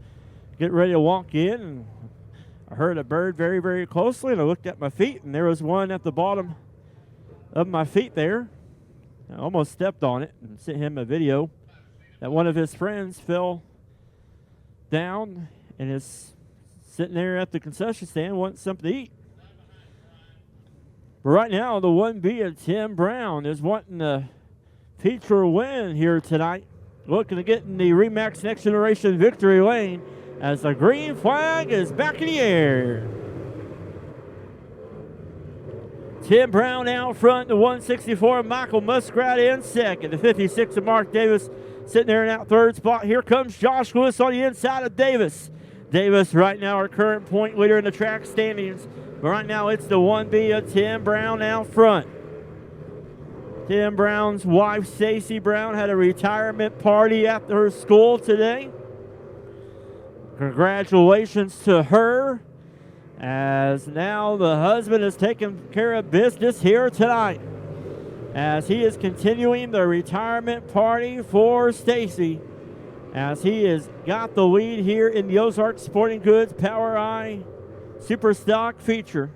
getting ready to walk in, and I heard a bird very, very closely, and I looked at my feet, and there was one at the bottom of my feet there. I almost stepped on it and sent him a video that one of his friends fell down and is sitting there at the concession stand wanting something to eat. But right now, the 1B of Tim Brown is wanting a feature win here tonight, looking to get in the Remax Next Generation victory lane as the green flag is back in the air. Tim Brown out front, the 164, Michael Muskrat in second, the 56 of Mark Davis sitting there in that third spot. Here comes Josh Lewis on the inside of Davis. Davis right now our current point leader in the track standings. But right now it's the 1B of Tim Brown out front. Tim Brown's wife, Stacy Brown, had a retirement party at her school today. Congratulations to her, as now the husband is taking care of business here tonight, as he is continuing the retirement party for Stacy, as he has got the lead here in the Ozark Sporting Goods POWRi Superstock feature.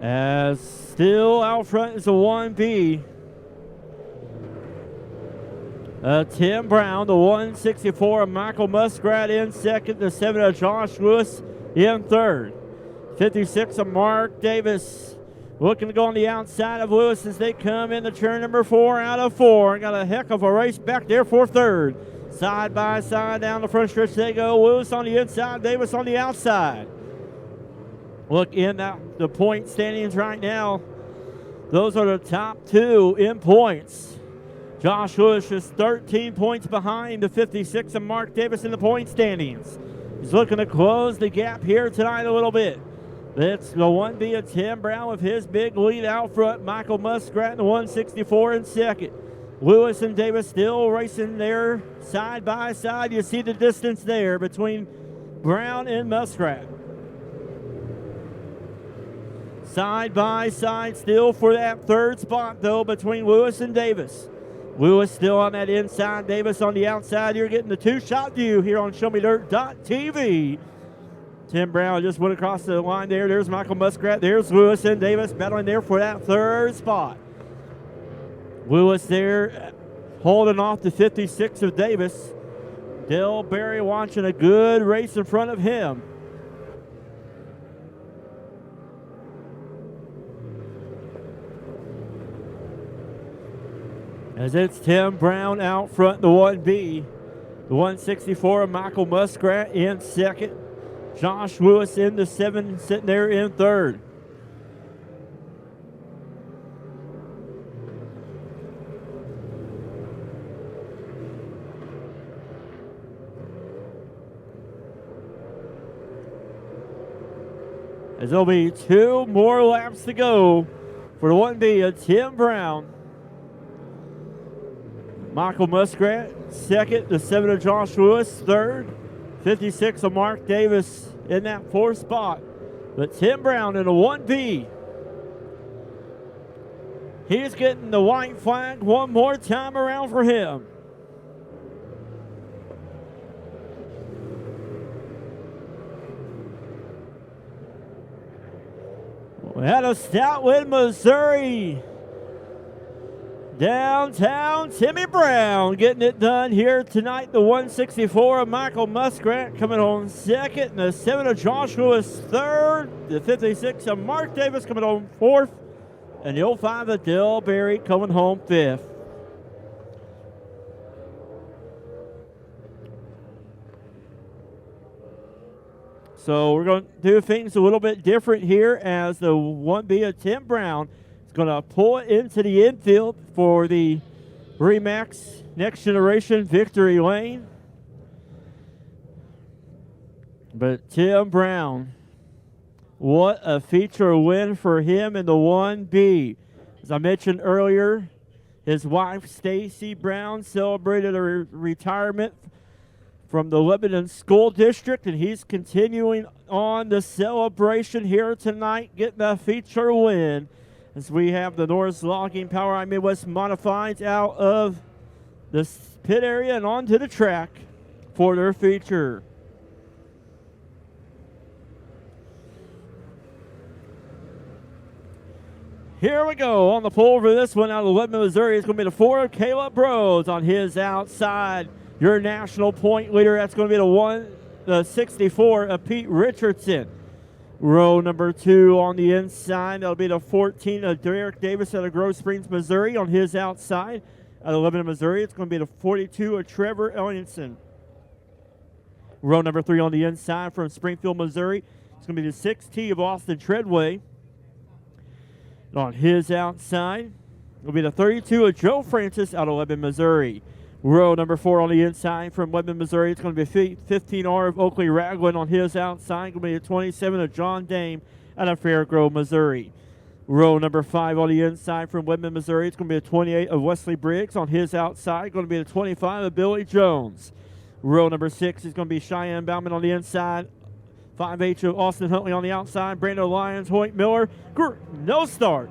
As still out front is the 1B. Tim Brown, the 164 of Michael Muskrat in second, the 7 of Josh Lewis in third. 56 of Mark Davis looking to go on the outside of Lewis as they come in the turn number 4 out of 4. Got a heck of a race back there for third. Side by side down the front stretch they go. Lewis on the inside, Davis on the outside. Look in the point standings right now. Those are the top 2 in points. Josh Lewis is 13 points behind the 56 of Mark Davis in the point standings. He's looking to close the gap here tonight a little bit. That's the 1B of Tim Brown with his big lead out front. Michael Muskrat, the 164 in second. Lewis and Davis still racing there side by side. You see the distance there between Brown and Muskrat. Side by side still for that third spot, though, between Lewis and Davis. Lewis still on that inside. Davis on the outside. You're getting the two-shot view here on ShowMeDirt.tv. Tim Brown just went across the line there. There's Michael Muskrat. There's Lewis and Davis battling there for that third spot. Lewis there holding off the 56 of Davis. Dale Berry watching a good race in front of him. As it's Tim Brown out front, the 1B. The 164 of Michael Muskrat in second. Josh Lewis in the 7, sitting there in third. As there'll be 2 more laps to go for the 1B of Tim Brown. Michael Muskrat, second. The 7 of Josh Lewis, third. 56 of Mark Davis in that 4th spot. But Tim Brown in the 1B. He's getting the white flag one more time around for him. Out of Stoutland, Missouri. Downtown, Timmy Brown getting it done here tonight. The 164 of Michael Muskrat coming on second. And the 7 of Josh Lewis third. The 56 of Mark Davis coming on fourth. And the 05 of Dale Berry coming home fifth. So we're going to do things a little bit different here as the 1B of Tim Brown is going to pull it into the infield for the Remax Next Generation Victory Lane. But Tim Brown, what a feature win for him in the 1B. As I mentioned earlier, his wife Stacy Brown celebrated a retirement from the Lebanon School District, and he's continuing on the celebration here tonight, getting a feature win as we have the Norris Logging POWRi Midwest Modifieds out of the pit area and onto the track for their feature. Here we go on the pole for this one out of Lebanon, Missouri. It's going to be the 4 of Caleb Rhodes on his outside. Your national point leader, that's going to be the 64 of Pete Richardson. Row number 2 on the inside, that'll be the 14 of Derek Davis out of Grove Springs, Missouri on his outside. Out of Lebanon, Missouri, it's going to be the 42 of Trevor Ellingson. Row number 3 on the inside from Springfield, Missouri, it's going to be the 6T of Austin Treadway. And on his outside, it'll be the 32 of Joe Francis out of Lebanon, Missouri. Row number 4 on the inside from Lebanon, Missouri. It's going to be 15R of Oakley Ragland on his outside. Going to be a 27 of John Dame out of Fairgrove, Missouri. Row number 5 on the inside from Lebanon, Missouri. It's going to be a 28 of Wesley Briggs on his outside. Going to be a 25 of Billy Jones. Row number 6 is going to be Cheyenne Bauman on the inside. 5H of Austin Huntley on the outside. Brando Lyons, Hoyt Miller. No start.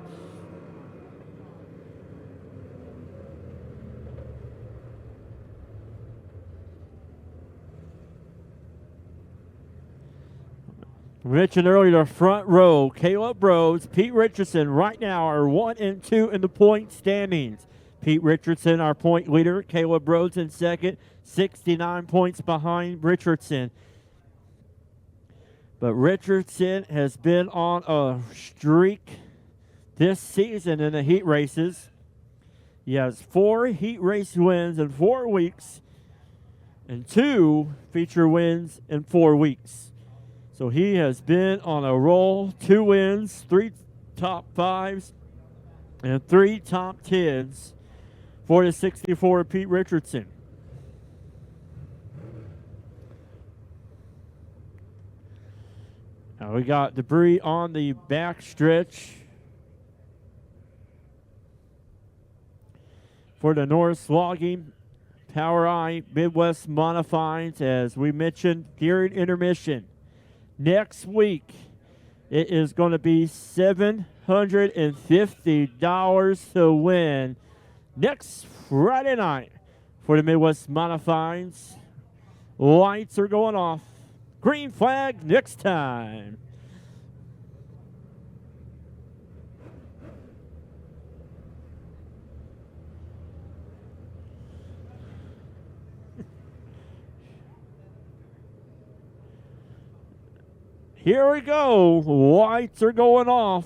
Mentioned earlier, the front row, Caleb Rhodes, Pete Richardson, right now are 1 and 2 in the point standings. Pete Richardson, our point leader. Caleb Rhodes in second, 69 points behind Richardson. But Richardson has been on a streak this season in the heat races. He has 4 heat race wins in 4 weeks and 2 feature wins in 4 weeks. So he has been on a roll, 2 wins, 3 top 5s, and 3 top 10s for the 64 Pete Richardson. Now we got debris on the back stretch for the Norris Logging POWRi Midwest Modifieds, as we mentioned during intermission. Next week, it is going to be $750 to win next Friday night for the Midwest Modifieds. Lights are going off. Green flag next time. Here we go. Lights are going off.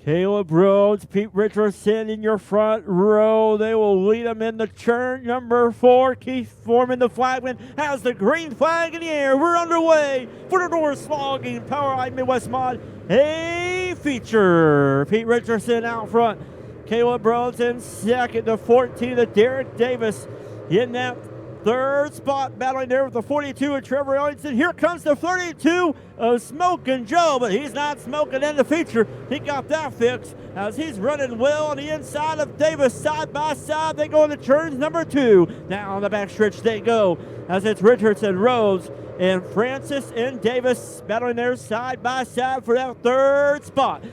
Caleb Rhodes, Pete Richardson in your front row. They will lead them in the turn number 4. Keith Foreman, the flagman, has the green flag in the air. We're underway for the Norris Logging Power Midwest Mod A feature. Pete Richardson out front. Caleb Rhodes in second. The 14 of Derek Davis in that third spot, battling there with the 42 of Trevor Ellington. Here comes the 32 of Smokin' Joe, but he's not smoking in the feature. He got that fixed as he's running well on the inside of Davis. Side by side, they go into turns number 2. Now on the backstretch they go as it's Richardson, Rhodes, and Francis and Davis battling there side by side for that third spot.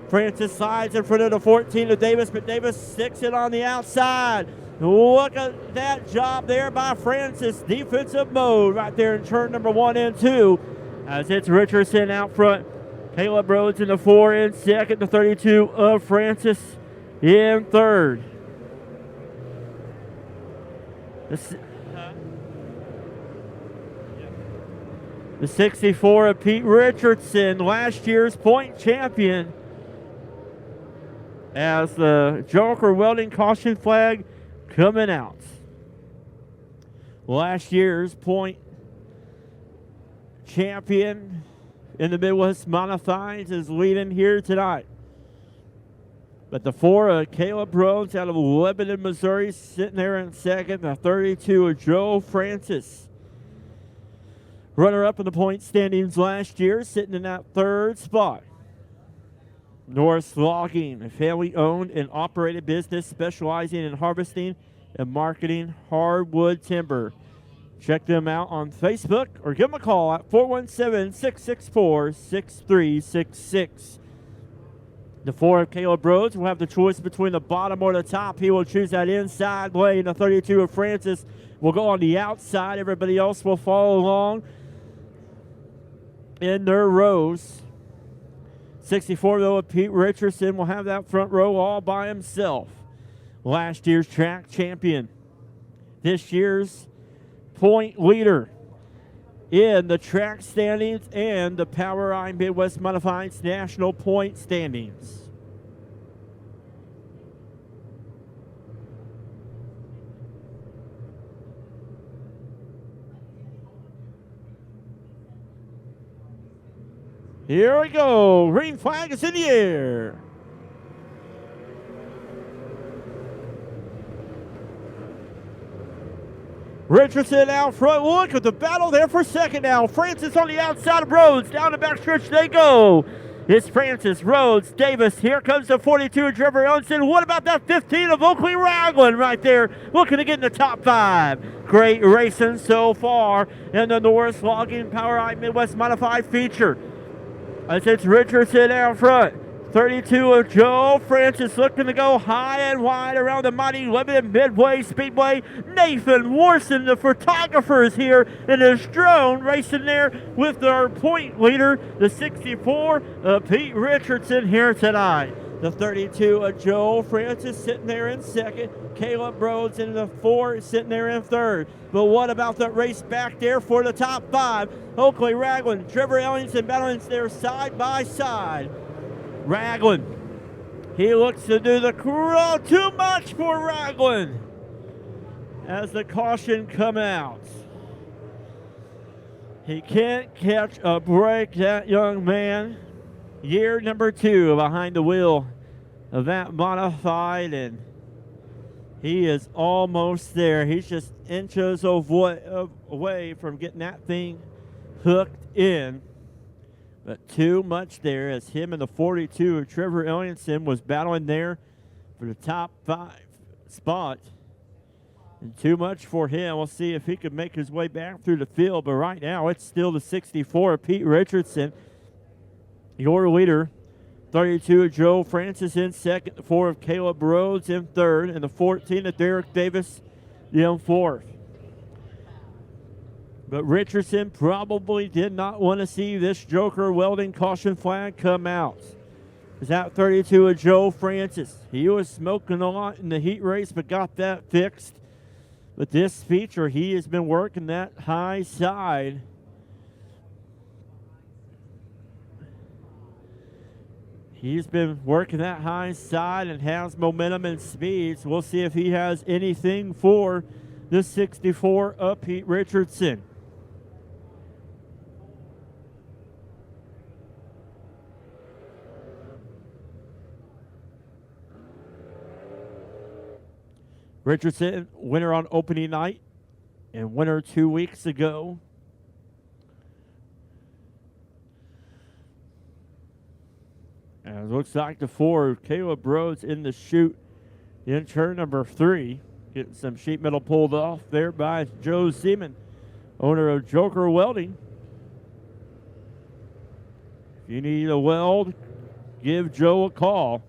Francis slides in front of the 14 of Davis, but Davis sticks it on the outside. Look at that job there by Francis. Defensive mode right there in turn number 1 and 2. As it's Richardson out front. Caleb Rhodes in the 4 in second. The 32 of Francis in third. The 64 of Pete Richardson, last year's point champion. As the Joker Welding caution flag coming out. Last year's point champion in the Midwest Modifieds is leading here tonight. But the 4 of Caleb Rhodes out of Lebanon, Missouri, sitting there in second. The 32 of Joe Francis, runner-up in the point standings last year, sitting in that third spot. Norris Logging, a family-owned and operated business specializing in harvesting and marketing hardwood timber. Check them out on Facebook or give them a call at 417-664-6366. The 4 of Caleb Rhodes will have the choice between the bottom or the top. He will choose that inside lane. The 32 of Francis will go on the outside. Everybody else will follow along in their rows. 64, though, of Pete Richardson will have that front row all by himself. Last year's track champion. This year's point leader in the track standings and the Power I Midwest Modifieds national point standings. Here we go. Green flag is in the air. Richardson out front. Look at the battle there for second now. Francis on the outside of Rhodes. Down the backstretch they go. It's Francis, Rhodes, Davis. Here comes the 42 of Trevor Ellington. What about that 15 of Oakley Ragland right there? Looking to get in the top 5. Great racing so far in the Norris Logging Power I Midwest Modified feature. As it's Richardson out front. 32 of Joe Francis looking to go high and wide around the mighty Lebanon Midway Speedway. Nathan Warson, the photographer, is here in his drone racing there with our point leader, the 64 of Pete Richardson here tonight. The 32 of Joe Francis sitting there in second. Caleb Rhodes in the 4 sitting there in third. But what about the race back there for the top 5? Oakley Ragland, Trevor Ellington battling there side by side. Ragland, he looks to do the crawl. Too much for Ragland as the caution come out. He can't catch a break, that young man. Year number 2 behind the wheel of that modified, and he is almost there. He's just inches away from getting that thing hooked in. But too much there as him and the 42 of Trevor Ellington was battling there for the top 5 spot. And too much for him. We'll see if he can make his way back through the field. But right now it's still the 64 of Pete Richardson. Your leader, 32 of Joe Francis in second, the 4 of Caleb Rhodes in third, and the 14 of Derek Davis in fourth. But Richardson probably did not want to see this Joker welding caution flag come out. Is that 32 of Joe Francis. He was smoking a lot in the heat race, but got that fixed. But this feature, he has been working that high side. He's been working that high side and has momentum and speed. So we'll see if he has anything for the 64 of Pete Richardson. Richardson, winner on opening night and winner 2 weeks ago. And it looks like the 4 of Caleb Rhodes in the chute in turn number 3. Getting some sheet metal pulled off there by Joe Seaman, owner of Joker Welding. If you need a weld, give Joe a call.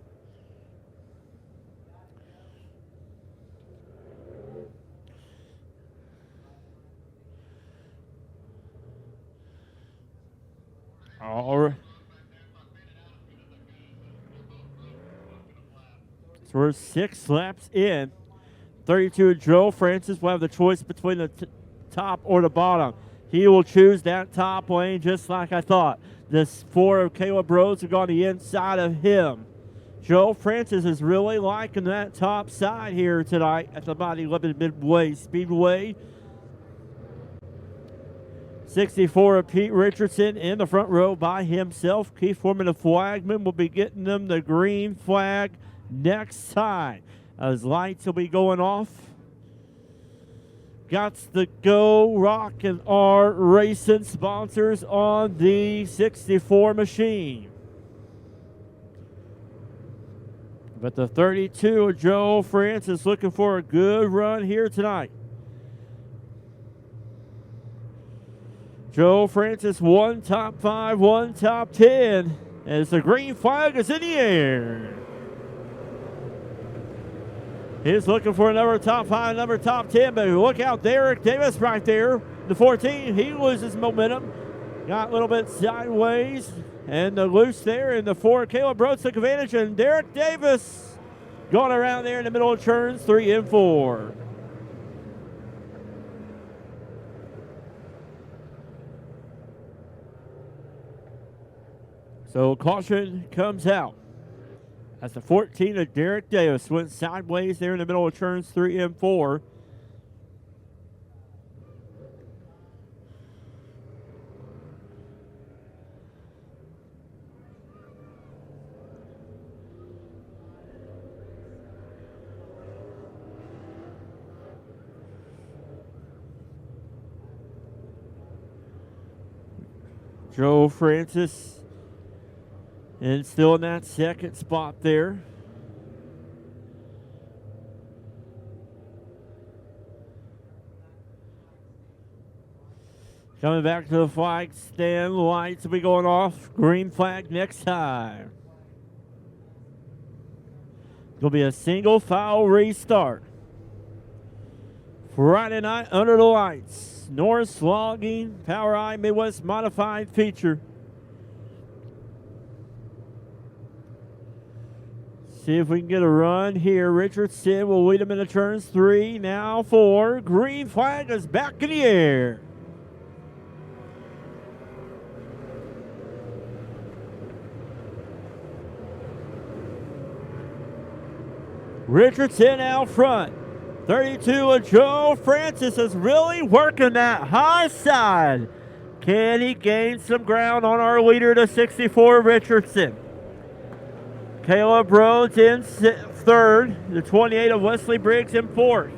All right. So we're 6 laps in. 32 Joe Francis will have the choice between the top or the bottom. He will choose that top lane just like I thought. This 4 of Caleb Rhodes have gone the inside of him. Joe Francis is really liking that top side here tonight at the Lebanon Midway Speedway. 64 of Pete Richardson in the front row by himself. Keith Foreman, the flagman, will be getting them the green flag next time. As lights will be going off. Got the Go Rock and R Racing sponsors on the 64 machine. But the 32 of Joe Francis looking for a good run here tonight. Joe Francis, 1 top 5, 1 top 10, as the green flag is in the air. He's looking for another top 5, another top 10, but look out, Derek Davis right there. The 14, he loses momentum. Got a little bit sideways and the loose there, and the 4, Caleb Rhodes took advantage, and Derek Davis going around there in the middle of turns 3 and 4. So caution comes out as the 14 of Derek Davis went sideways there in the middle of turns 3 and 4. Joe Francis, and still in that second spot there. Coming back to the flag stand, lights will be going off. Green flag next time. It'll be a single foul restart. Friday night under the lights. Norris Logging, Power I Midwest Modified feature. See if we can get a run here. Richardson will lead him into turns 3, now 4. Green flag is back in the air. Richardson out front. 32 of Joe Francis is really working that high side. Can he gain some ground on our leader, the 64 Richardson? Caleb Rhodes in third. The 28 of Wesley Briggs in fourth.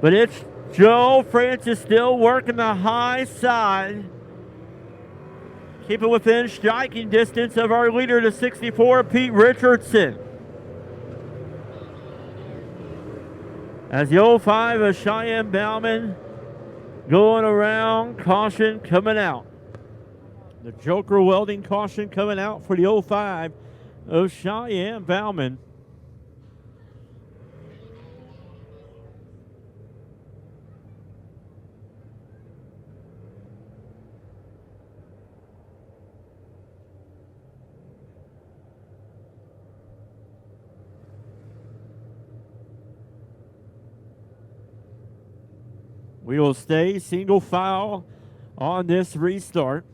But it's Joe Francis still working the high side. Keep it within striking distance of our leader, the 64, Pete Richardson. As the 05 of Cheyenne Bauman going around, caution coming out. The Joker Welding caution coming out for the 05 of Cheyenne Bauman. We will stay single file on this restart.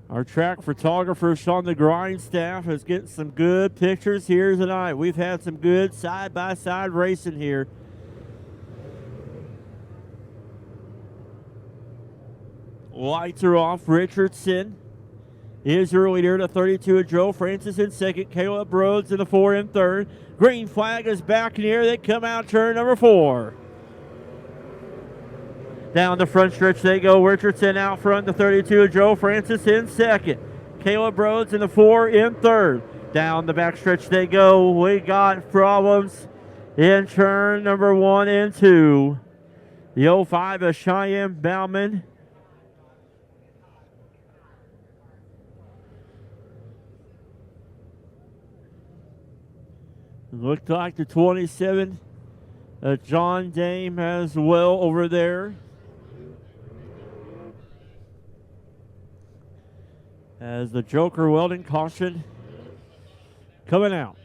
Our track photographer, Sean the Grind staff, is getting some good pictures here tonight. We've had some good side-by-side racing here. Lights are off. Richardson is your leader. The 32 of Joe Francis in second. Caleb Rhodes in the 4 in third. Green flag is back in here. They come out turn number 4. Down the front stretch they go. Richardson out front. The 32 of Joe Francis in second. Caleb Rhodes in the 4 in third. Down the back stretch they go. We got problems in turn number 1 and 2. The 05 of Cheyenne Bauman. Looked like the 27 John Dame as well over there. As the Joker Welding caution coming out.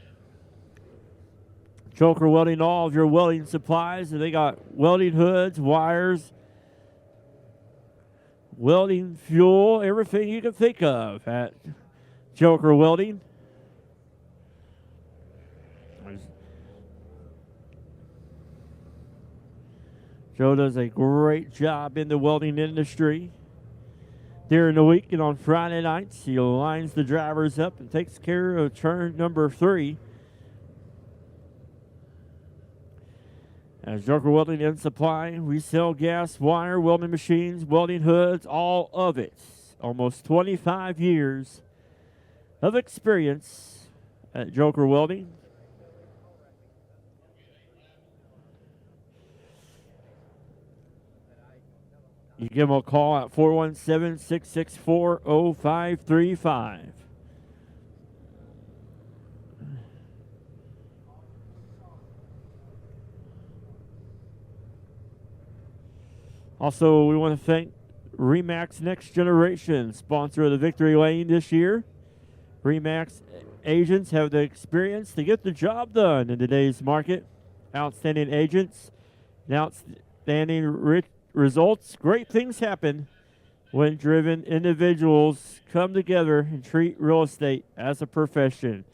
Joker Welding, all of your welding supplies. And they got welding hoods, wires, welding fuel, everything you can think of at Joker Welding. Joe does a great job in the welding industry. During the week and on Friday nights, he lines the drivers up and takes care of turn number 3. As Joker Welding in supply, we sell gas, wire, welding machines, welding hoods, all of it. Almost 25 years of experience at Joker Welding. You give them a call at 417-664-0535. Also, we want to thank RE/MAX Next Generation, sponsor of the Victory Lane this year. RE/MAX agents have the experience to get the job done in today's market. Outstanding agents and outstanding results. Great things happen when driven individuals come together and treat real estate as a profession.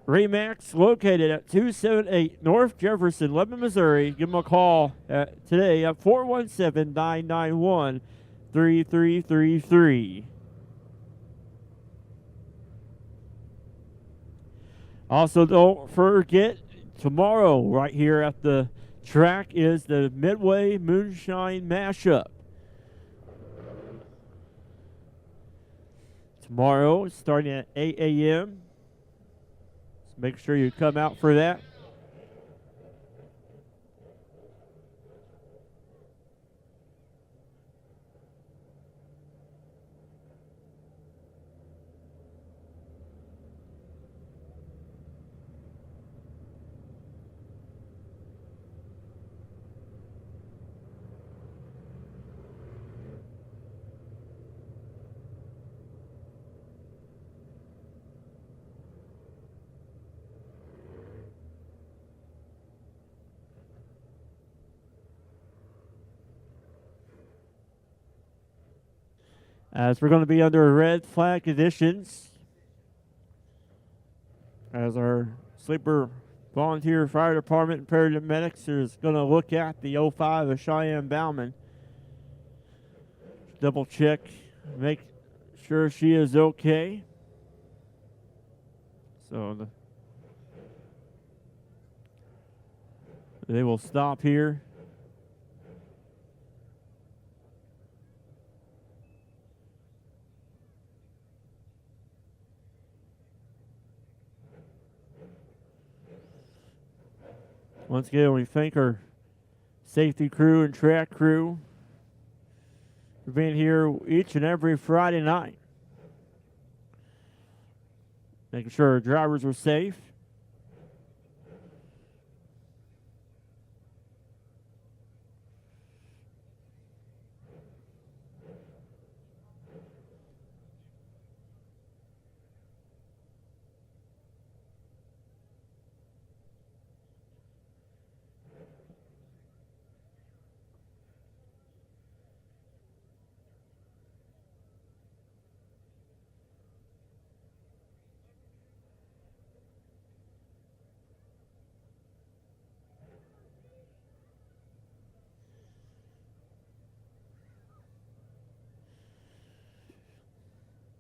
RE/MAX located at 278 North Jefferson, Lebanon, Missouri. Give them a call today at 417-991-3333. Also, don't forget, tomorrow right here at the track is the Midway Moonshine Mashup. Tomorrow, starting at 8 a.m. So make sure you come out for that. As we're going to be under red flag conditions, as our sleeper volunteer fire department and paramedics is going to look at the 05 of Cheyenne Bauman. Double check, make sure she is okay. So they will stop here. Once again, we thank our safety crew and track crew for being here each and every Friday night, making sure our drivers were safe.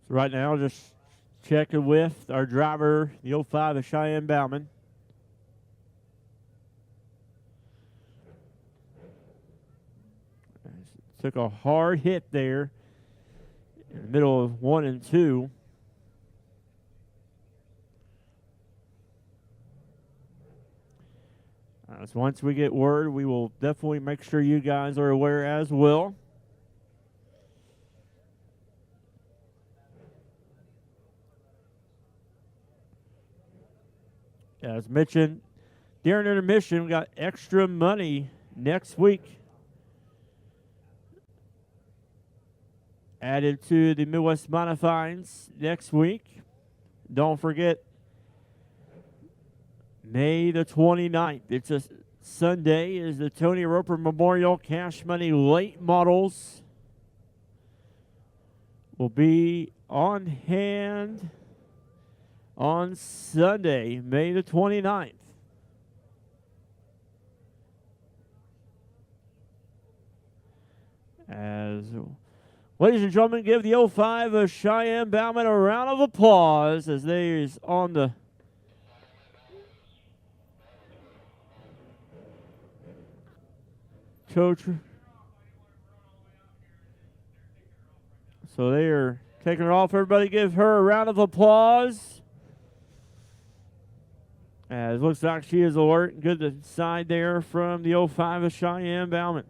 So right now, just checking with our driver, the 05 of Cheyenne Bauman. Took a hard hit there in the middle of 1 and 2. So once we get word, we will definitely make sure you guys are aware as well. As mentioned during intermission, we got extra money next week added to the Midwest Modifieds next week. Don't forget, May the 29th. It's a Sunday, is the Tony Roper Memorial Cash Money Late Models will be on hand on Sunday, May the 29th. As ladies and gentlemen, give the 05 of Cheyenne Bauman a round of applause as they is on the coach. So they are taking her off. Everybody give her a round of applause. As it looks like she is alert and good to side there from the 05 of Cheyenne Bauman.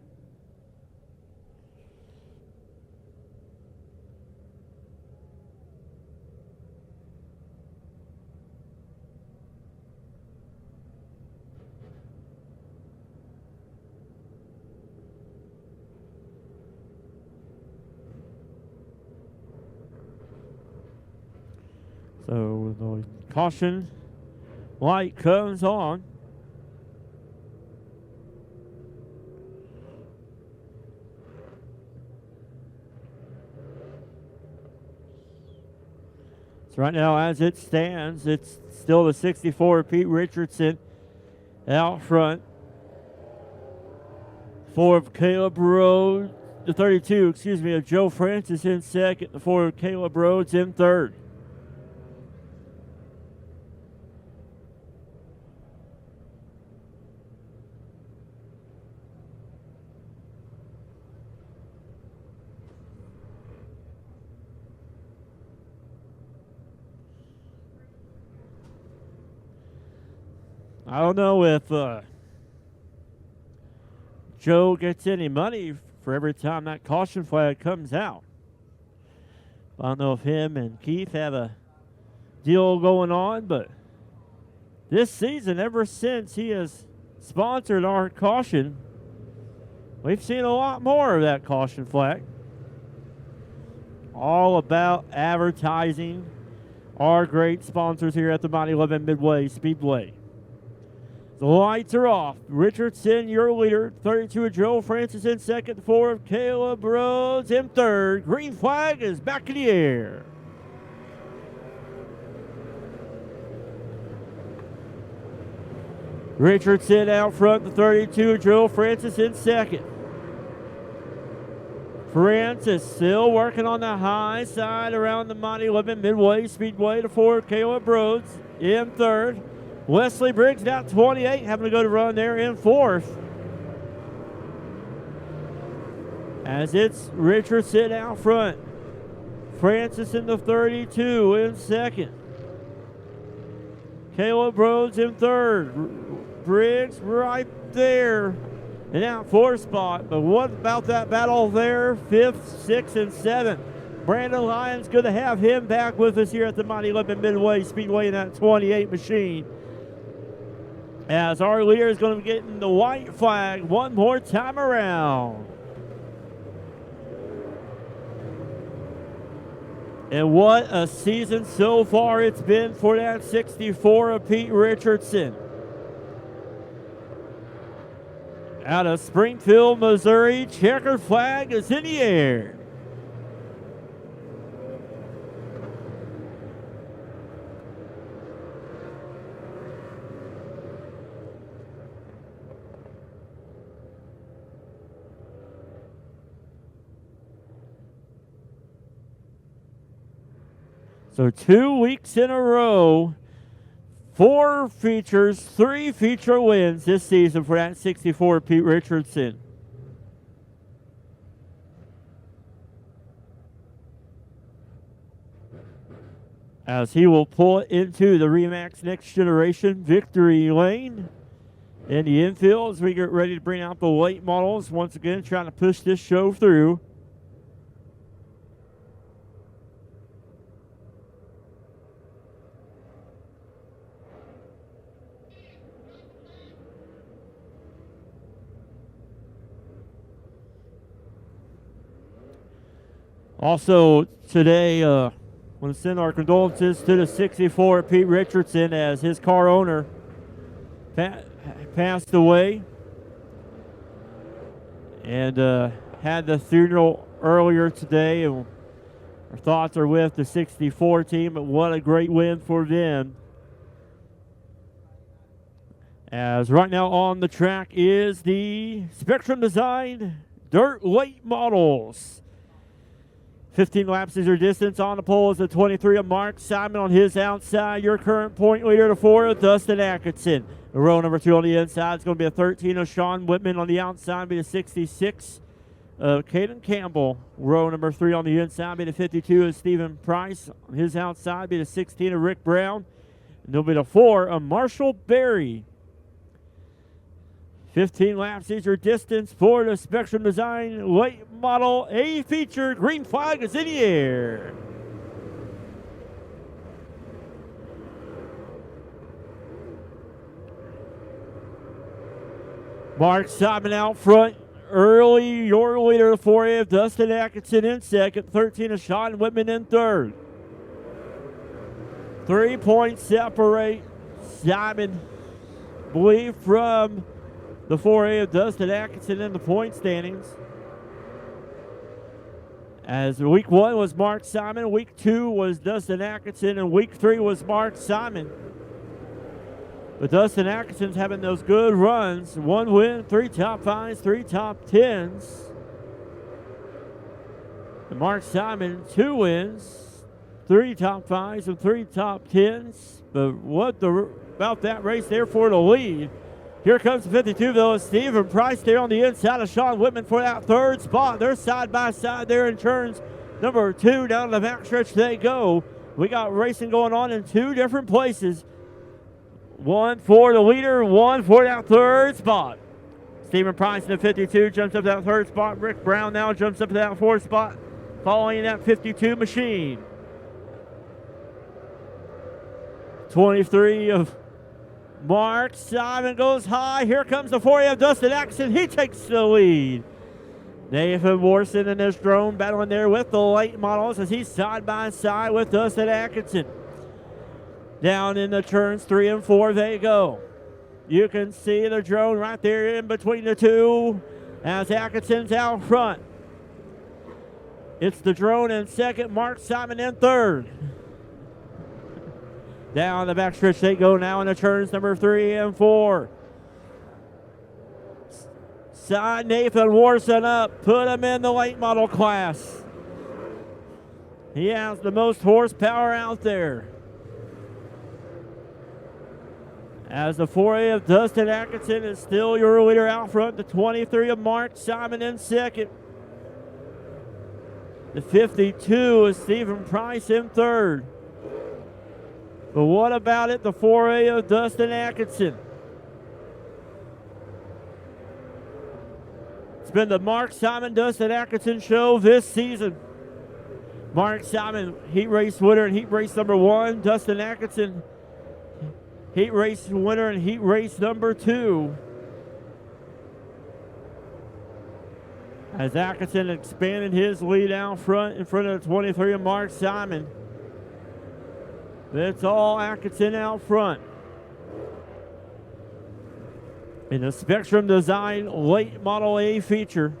So the caution light comes on. So right now, as it stands, it's still the 64 Pete Richardson out front. 4 of Caleb Rhodes, the 32, excuse me, of Joe Francis in second. The 4 of Caleb Rhodes in third. I don't know if Joe gets any money for every time that caution flag comes out. I don't know if him and Keith have a deal going on, but this season, ever since he has sponsored our caution, we've seen a lot more of that caution flag. All about advertising our great sponsors here at the Lebanon Midway Speedway. The lights are off. Richardson, your leader. 32 of Joe Francis in second. 4 of Caleb Rhodes in third. Green flag is back in the air. Richardson out front. The 32 of Joe Francis in second. Francis still working on the high side around the Lebanon Midway Speedway. The 4 of Caleb Rhodes in third. Wesley Briggs down 28, having to go to run there in fourth. As it's Richardson out front. Francis in the 32 in second. Caleb Rhodes in third. Briggs right there in that 4th spot. But what about that battle there? 5th, 6th, and 7th. Brandon Lyons, good to have him back with us here at the mighty Lebanon Midway Speedway in that 28 machine. As our leader is going to be getting the white flag one more time around. And what a season so far it's been for that 64 of Pete Richardson. Out of Springfield, Missouri, checkered flag is in the air. So 2 weeks in a row, 4 features, 3 feature wins this season for that 64 Pete Richardson. As he will pull it into the Remax Next Generation victory lane. In the infield as we get ready to bring out the late models. Once again, trying to push this show through. Also today, I want to send our condolences to the 64 Pete Richardson as his car owner passed away and had the funeral earlier today. And our thoughts are with the 64 team, but what a great win for them. As right now on the track is the Spectrum Design Dirt Late Models. 15 laps is your distance. On the pole is the 23 of Mark Simon on his outside. Your current point leader to 4 of Dustin Atkinson. Row number 2 on the inside is going to be a 13 of Sean Whitman. On the outside be the 66 of Caden Campbell. Row number 3 on the inside be the 52 of Stephen Price. On his outside be the 16 of Rick Brown. And there'll be the 4 of Marshall Berry. 15 laps is your distance for the Spectrum Design Late Model A feature. Green flag is in the air. Mark Simon out front early. Your leader, 4 of Dustin Atkinson in second. 13 of Sean Whitman in third. 3 points separate Simon, believe, from the 4A of Dustin Atkinson in the point standings. As week 1 was Mark Simon, week 2 was Dustin Atkinson, and week 3 was Mark Simon. But Dustin Atkinson's having those good runs. 1 win, 3 top 5s, 3 top 10s. And Mark Simon, 2 wins, 3 top 5s, and 3 top 10s. But what about that race there for the lead? Here comes the 52, though. Stephen Price there on the inside of Sean Whitman for that 3rd spot. They're side by side there in turns number 2. Down the backstretch they go. We got racing going on in 2 different places. 1 for the leader, 1 for that 3rd spot. Stephen Price in the 52 jumps up to that 3rd spot. Rick Brown now jumps up to that 4th spot, following that 52 machine. 23 of Mark Simon goes high. Here comes the 4A of Dustin Atkinson. He takes the lead. Nathan Morrison in his drone battling there with the late models as he's side by side with Dustin Atkinson. Down in the turns 3 and 4 they go. You can see the drone right there in between the 2 as Atkinson's out front. It's the drone in second, Mark Simon in third. Down the backstretch they go now in the turns number 3 and 4. Side Nathan Warson up. Put him in the late model class. He has the most horsepower out there. As the 4A of Dustin Atkinson is still your leader out front. The 23 of Mark Simon in second. The 52 is Stephen Price in third. But what about it, the 4A of Dustin Atkinson? It's been the Mark Simon Dustin Atkinson Show this season. Mark Simon, heat race winner in heat race number 1. Dustin Atkinson, heat race winner in heat race number 2. As Atkinson expanded his lead out front in front of the 23 of Mark Simon. It's all Atkinson out front. In the Spectrum Design Late Model A feature.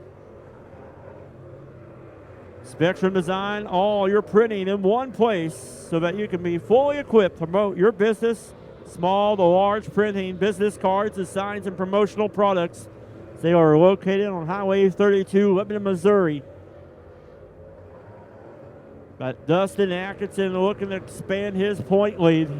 Spectrum Design, all your printing in one place so that you can be fully equipped to promote your business, small to large printing, business cards, and signs and promotional products. They are located on Highway 32, Lebanon, Missouri. But Dustin Atkinson looking to expand his point lead.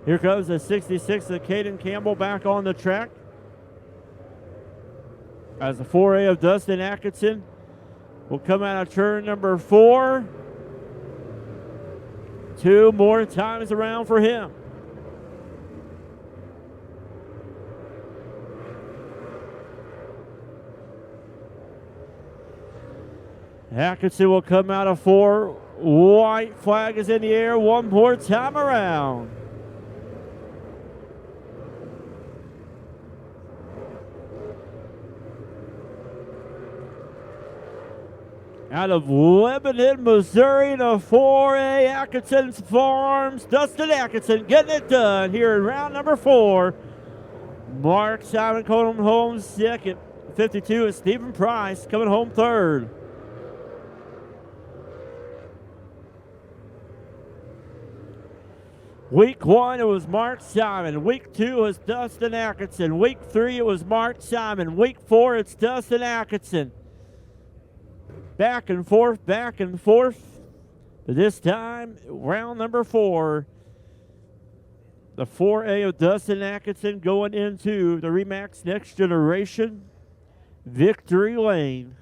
Here comes the 66 of Caden Campbell back on the track. As the 4A of Dustin Atkinson will come out of turn number 4. 2 more times around for him. Atkinson will come out of 4. White flag is in the air 1 more time around. Out of Lebanon, Missouri, the 4A Atkinson's Farms. Dustin Atkinson getting it done here in round number 4. Mark Simon coming home second. 52 is Stephen Price coming home third. Week 1, it was Mark Simon. Week 2 was Dustin Atkinson. Week 3, it was Mark Simon. Week 4, it's Dustin Atkinson. Back and forth, back and forth. But this time, round number 4. The 4A of Dustin Atkinson going into the Remax Next Generation Victory Lane.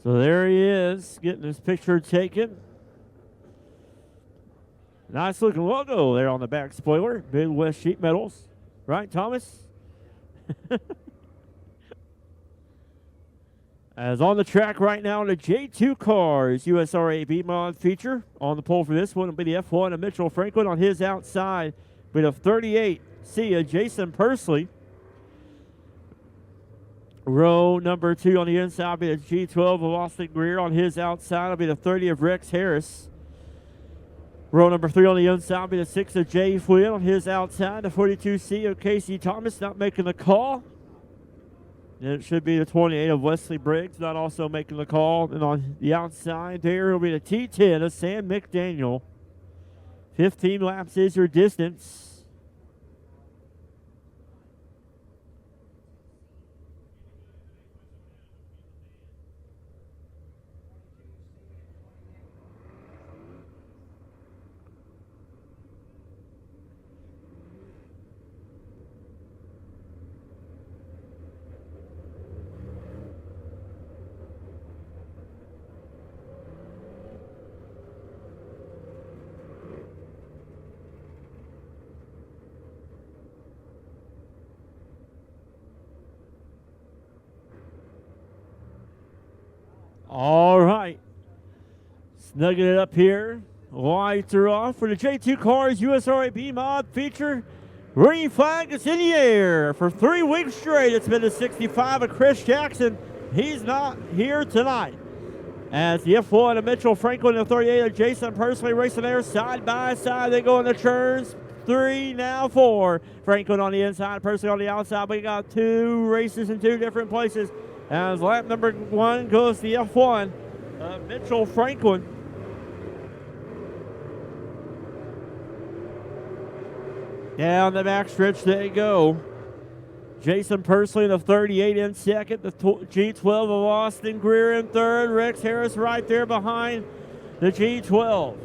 So there he is, getting his picture taken. Nice looking logo there on the back spoiler. Midwest Sheet Metals. Right, Thomas? As on the track right now, the J2 cars, USRA B-Mod feature. On the pole for this one will be the F1 of Mitchell Franklin. On his outside, with a 38C of Jason Persley. Row number 2 on the inside will be the G12 of Austin Greer. On his outside will be the 30 of Rex Harris. Row number 3 on the inside will be the 6 of Jay Flynn. On his outside, the 42C of Casey Thomas not making the call. And it should be the 28 of Wesley Briggs not also making the call. And on the outside there will be the T10 of Sam McDaniel. 15 laps is your distance. All right. Snugging it up here. Lights are off for the J2 Cars USRA B-Mod feature. Green flag is in the air. For 3 weeks straight, it's been the 65 of Chris Jackson. He's not here tonight. As the F1 of Mitchell Franklin and the 38 of Jason Persley racing there side by side. They go in the turns. 3, now 4. Franklin on the inside, Persley on the outside. We got 2 races in 2 different places. As lap number 1 goes the F1 of Mitchell Franklin. Down the backstretch they go. Jason Pursley in the 38 in second. The G12 of Austin Greer in third. Rex Harris right there behind the G12.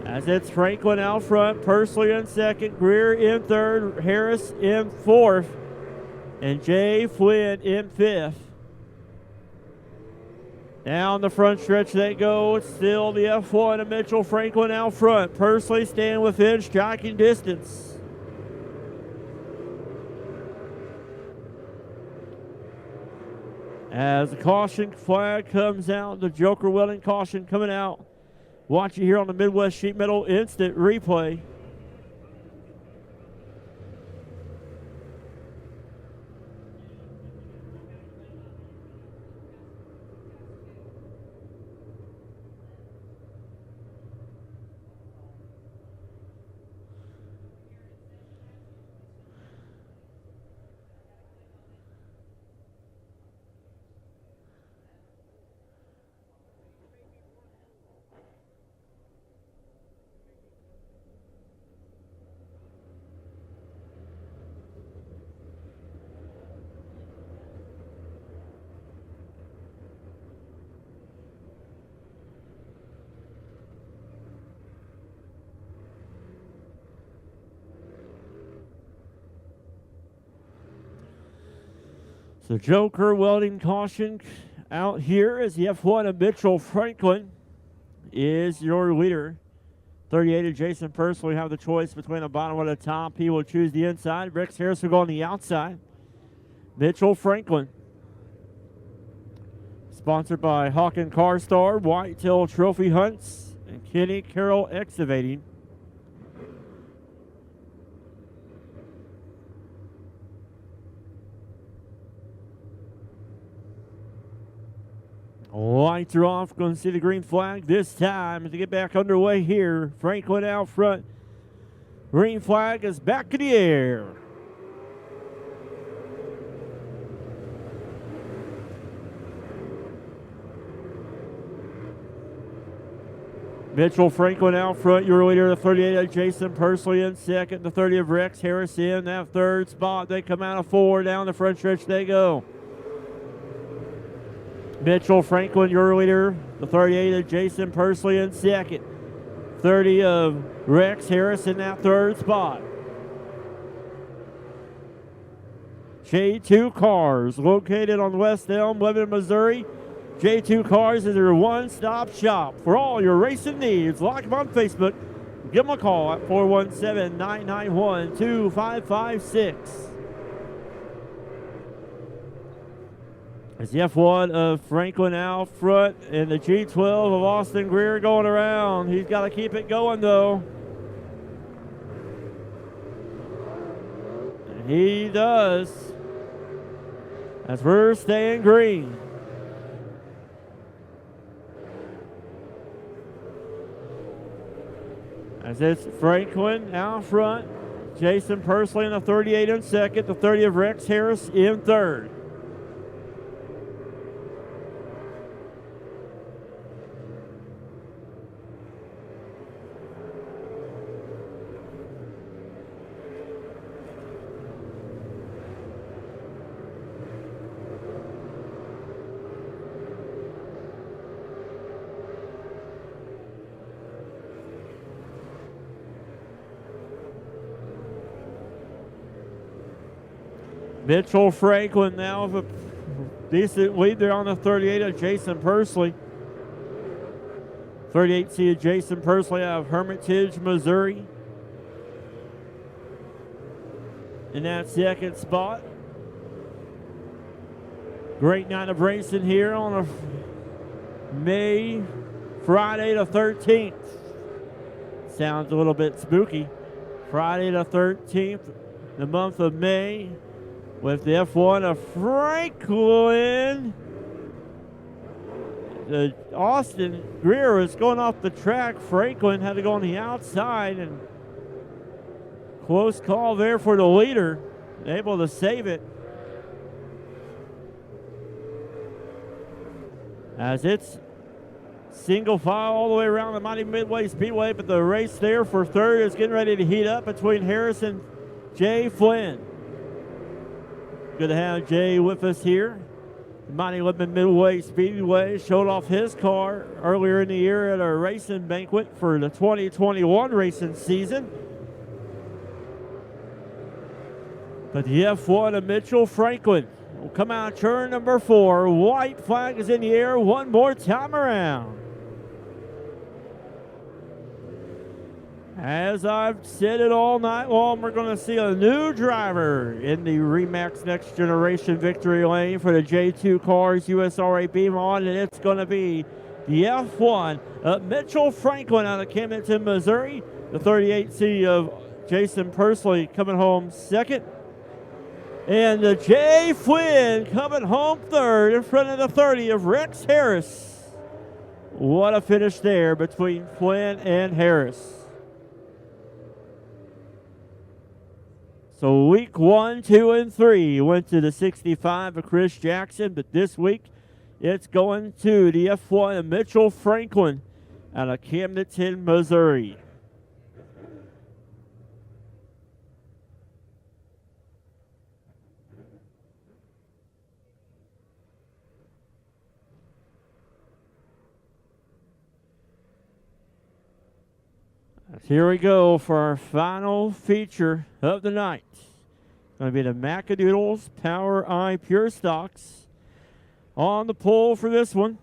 As it's Franklin out front, Pursley in second, Greer in third, Harris in fourth, and Jay Flynn in fifth. Down the front stretch they go. It's still the F1 of Mitchell Franklin out front. Pursley staying within striking distance. As the caution flag comes out, the Joker Welding caution coming out. Watch it here on the Midwest Sheet Metal Instant Replay. So Joker Welding caution out here as the F1 of Mitchell Franklin is your leader. 38 of Jason Pursley have the choice between the bottom and the top. He will choose the inside. Rex Harris will go on the outside. Mitchell Franklin. Sponsored by Hawken Car Star, Whitetail Trophy Hunts, and Kenny Carroll Excavating. Lights are off. Going to see the green flag this time to get back underway here. Franklin out front. Green flag is back in the air. Mitchell Franklin out front. Your leader, the 38 of Jason Pursley in second. The 30 of Rex Harris in that third spot. They come out of four. Down the front stretch they go. Mitchell Franklin, your leader. The 38 of Jason Pursley in second. 30 of Rex Harris in that third spot. J2 Cars, located on West Elm, Lebanon, Missouri. J2 Cars is your one-stop shop for all your racing needs. Like them on Facebook. Give them a call at 417-991-2556. It's the F1 of Franklin out front and the G12 of Austin Greer going around. He's got to keep it going, though. And he does. As we're staying green. As it's Franklin out front. Jason Pursley in the 38 in second. The 30 of Rex Harris in third. Mitchell Franklin now with a decent lead there on the 38 of Jason Pursley. 38C of Jason Pursley out of Hermitage, Missouri. In that second spot. Great night of racing here on a Friday the 13th. Sounds a little bit spooky. Friday the 13th, the month of May. With the F1 of Franklin. The Austin Greer was going off the track. Franklin had to go on the outside, and close call there for the leader. Able to save it. As it's single file all the way around the Mighty Midway Speedway, but the race there for third is getting ready to heat up between Harris and Jay Flynn. Good to have Jay with us here. The mighty Lebanon Midway Speedway showed off his car earlier in the year at a racing banquet for the 2021 racing season. But the F1 of Mitchell Franklin will come out turn number 4. White flag is in the air one more time around. As I've said it all night long, we're going to see a new driver in the Remax Next Generation victory lane for the J2 cars USRA Beam On, and it's going to be the F1 of Mitchell Franklin out of Camdenton, Missouri. The 38C of Jason Pursley coming home second. And the Jay Flynn coming home third in front of the 30 of Rex Harris. What a finish there between Flynn and Harris. So week 1, 2, and 3 went to the 65 of Chris Jackson, but this week it's going to the F1 of Mitchell Franklin out of Camdenton, Missouri. Here we go for our final feature of the night. It's going to be the Macadoodles Power Eye Pure Stocks. On the pole for this one,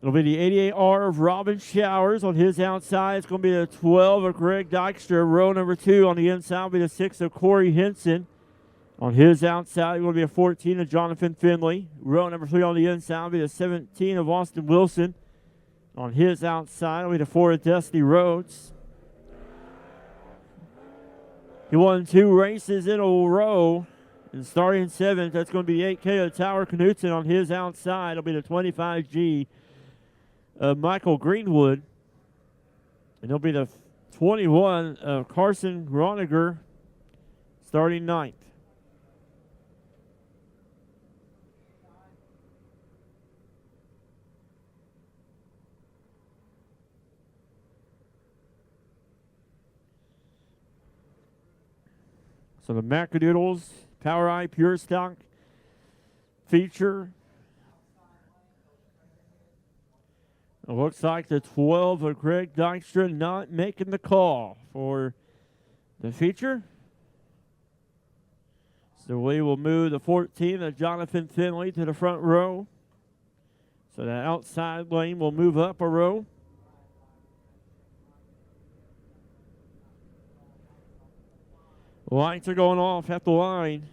it'll be the 88R of Robin Showers. On his outside, it's going to be the 12 of Greg Dykstra. Row number 2 on the inside will be the 6 of Corey Henson. On his outside, it will be a 14 of Jonathan Finley. Row number 3 on the inside will be the 17 of Austin Wilson. On his outside, will be the 4 of Dusty Rhodes. He won 2 races in a row. And starting 7th, that's going to be the 8K of Tower Knutson. On his outside, it'll be the 25G of Michael Greenwood. And it'll be the 21 of Carson Groniger starting 9th. So the Macadoodles Power Eye Pure Stock feature. It looks like the 12 of Greg Dykstra not making the call for the feature. So we will move the 14 of Jonathan Finley to the front row. So the outside lane will move up a row. Lights are going off at the line.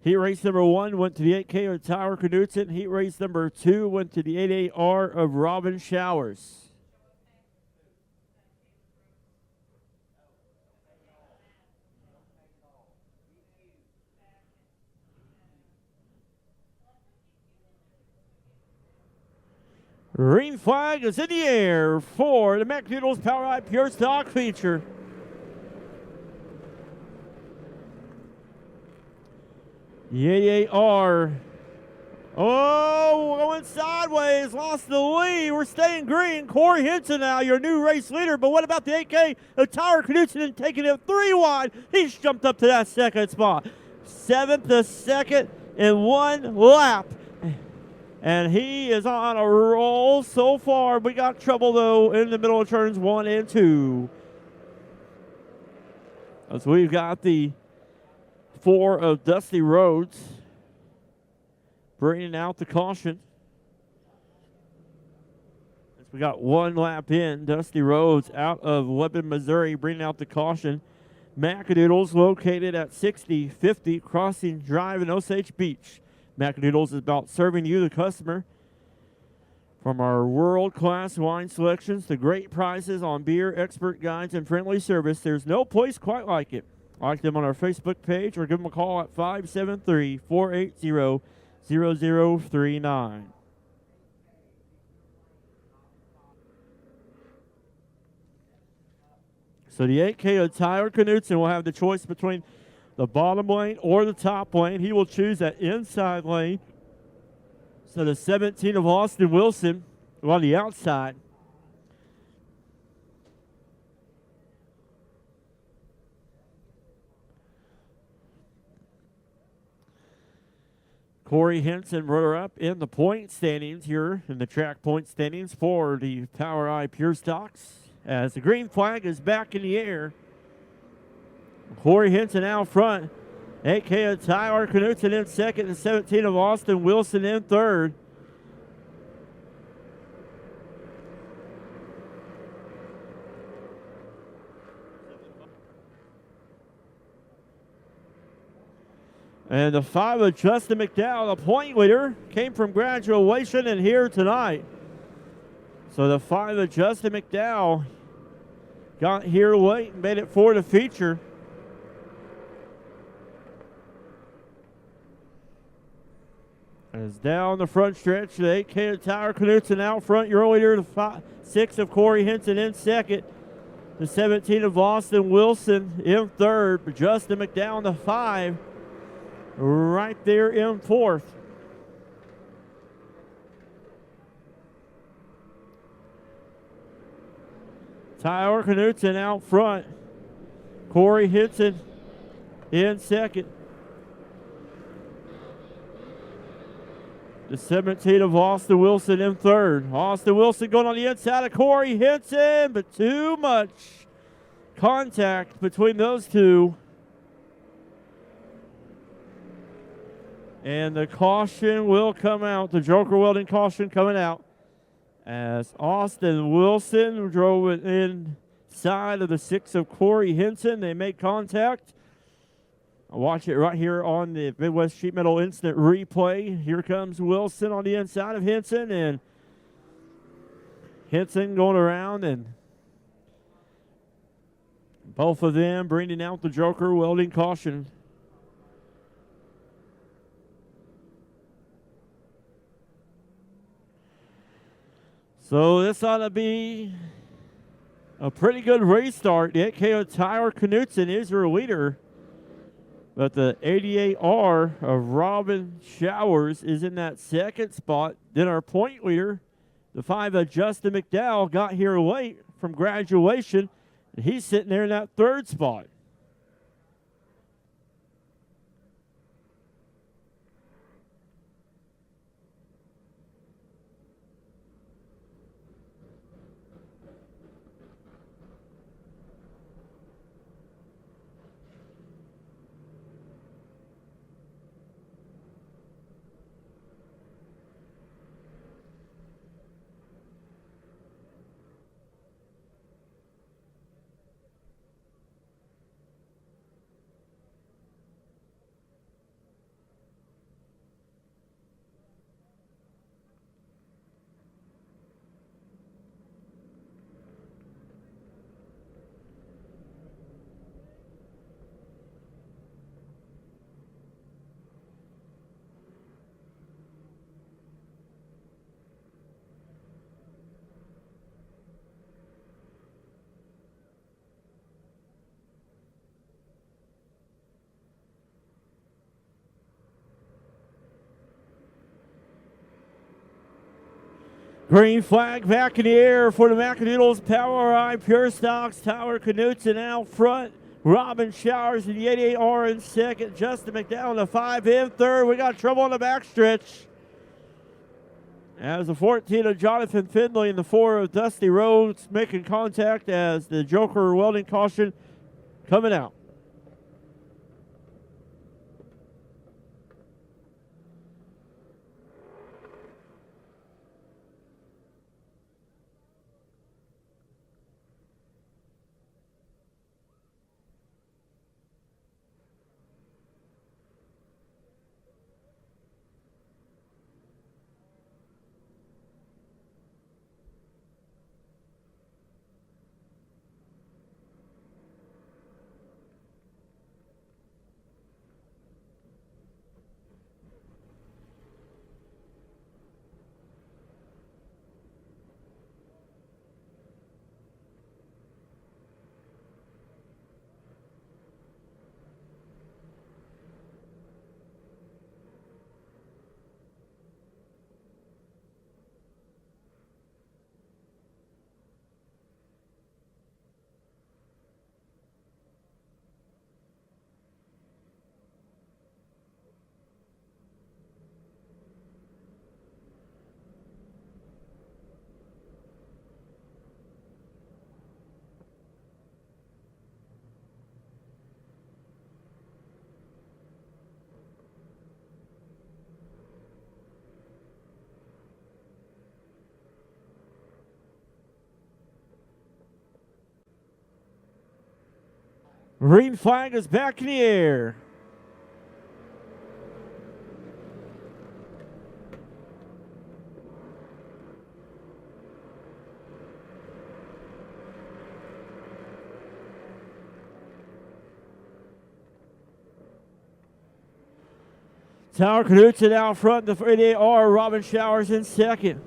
Heat race number 1 went to the 8K of Tower Knutson. Heat race number 2 went to the 88R of Robin Showers. Green flag is in the air for the Macadoodles Power Eye Pure Stock feature. The 88R. Oh, going sideways, lost the lead. We're staying green. Corey Henson now, your new race leader. But what about the 8K of Tower Knutson taking it 3 wide? He's jumped up to that second spot. 7th to 2nd in 1 lap. And he is on a roll so far. We got trouble, though, in the middle of turns 1 and 2. So we've got the 4 of Dusty Rhodes bringing out the caution. As we got 1 lap in, Dusty Rhodes out of Lebanon, Missouri, bringing out the caution. Macadoodles located at 6050 Crossing Drive in Osage Beach. Macadoodles is about serving you, the customer. From our world-class wine selections to great prices on beer, expert guides, and friendly service, there's no place quite like it. Like them on our Facebook page or give them a call at 573-480-0039. So the 8K of Tyler Knutson will have the choice between the bottom lane or the top lane. He will choose that inside lane. So the 17 of Austin Wilson on the outside. Corey Henson, runner-up in the point standings here in the track point standings for the Power Eye Pure Stocks. As the green flag is back in the air. Corey Henson out front. 8K of Tyler Knutson in second, and 17 of Austin Wilson in third. And the 5 of Justin McDowell, the point leader, came from graduation and here tonight. So the 5 of Justin McDowell got here late and made it for the feature. As down the front stretch, the 8K of Tyler Knutson out front. Your leader, the 6 of Corey Henson in second. The 17 of Austin Wilson in third. But Justin McDowell, the 5, right there in fourth. Tyler Knutson out front. Corey Henson in second. The 17 of Austin Wilson in third. Austin Wilson going on the inside of Corey Henson, but too much contact between those two. And the caution will come out. The Joker Welding caution coming out. As Austin Wilson drove it inside of the 6 of Corey Henson. They made contact. I'll watch it right here on the Midwest Sheet Metal Instant Replay. Here comes Wilson on the inside of Henson. And Henson going around, and both of them bringing out the Joker Welding caution. So this ought to be a pretty good race start. The 8K of Tyler Knutson is your leader. But the 88R of Robin Showers is in that second spot. Then our point leader, the 5 of Justin McDowell, got here late from graduation. And he's sitting there in that third spot. Green flag back in the air for the Macadoodles Power Eye Pure Stocks. Tyler Knutson out front. Robin Showers in the 88R in second. Justin McDowell in the 5 in third. We got trouble on the backstretch. As the 14 of Jonathan Findlay and the 4 of Dusty Rhodes making contact as the Joker Welding caution coming out. Green flag is back in the air. Tower Knudsen out front, the 88R. Robin Showers in second.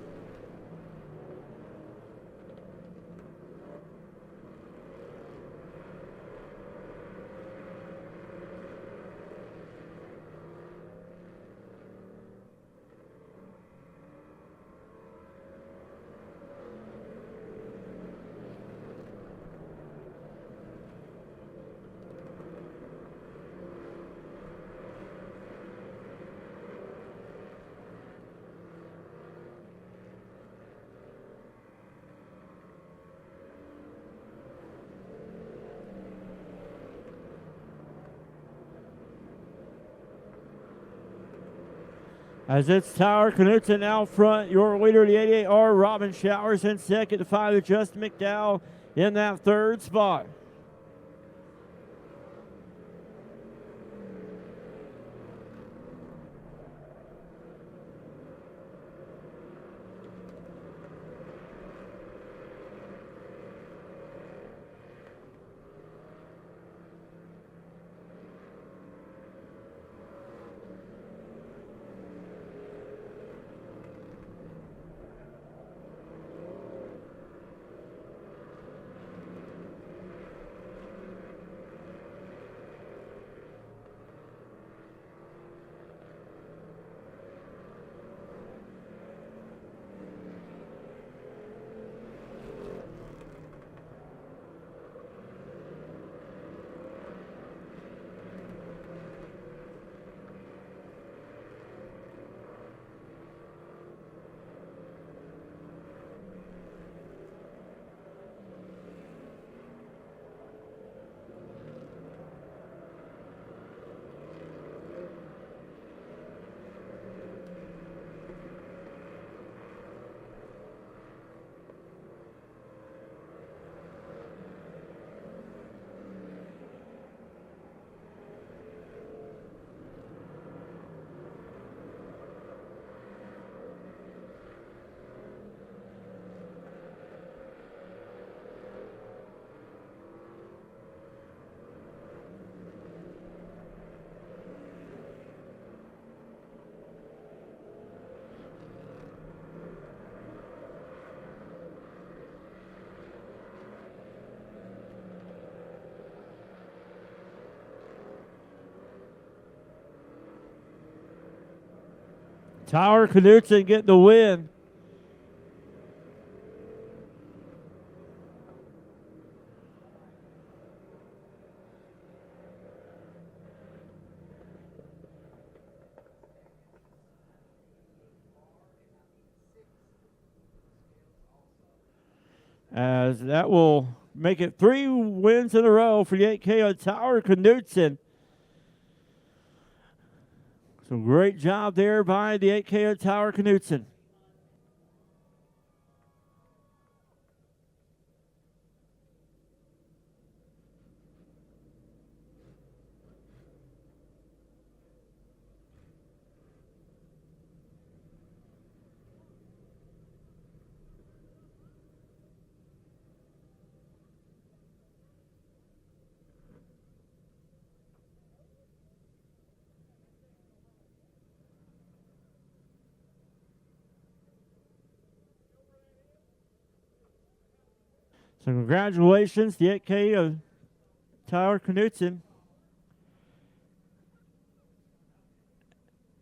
As it's Tower Knudsen out front, your leader, the 88R, Robin Showers in second. The 5, Justin McDowell in that third spot. Tower Knudsen getting the win. As that will make it 3 wins in a row for the 8K of Tower Knudsen. So great job there by the 8K of Tower Knudsen. So congratulations, the 8K of Tower Knudsen.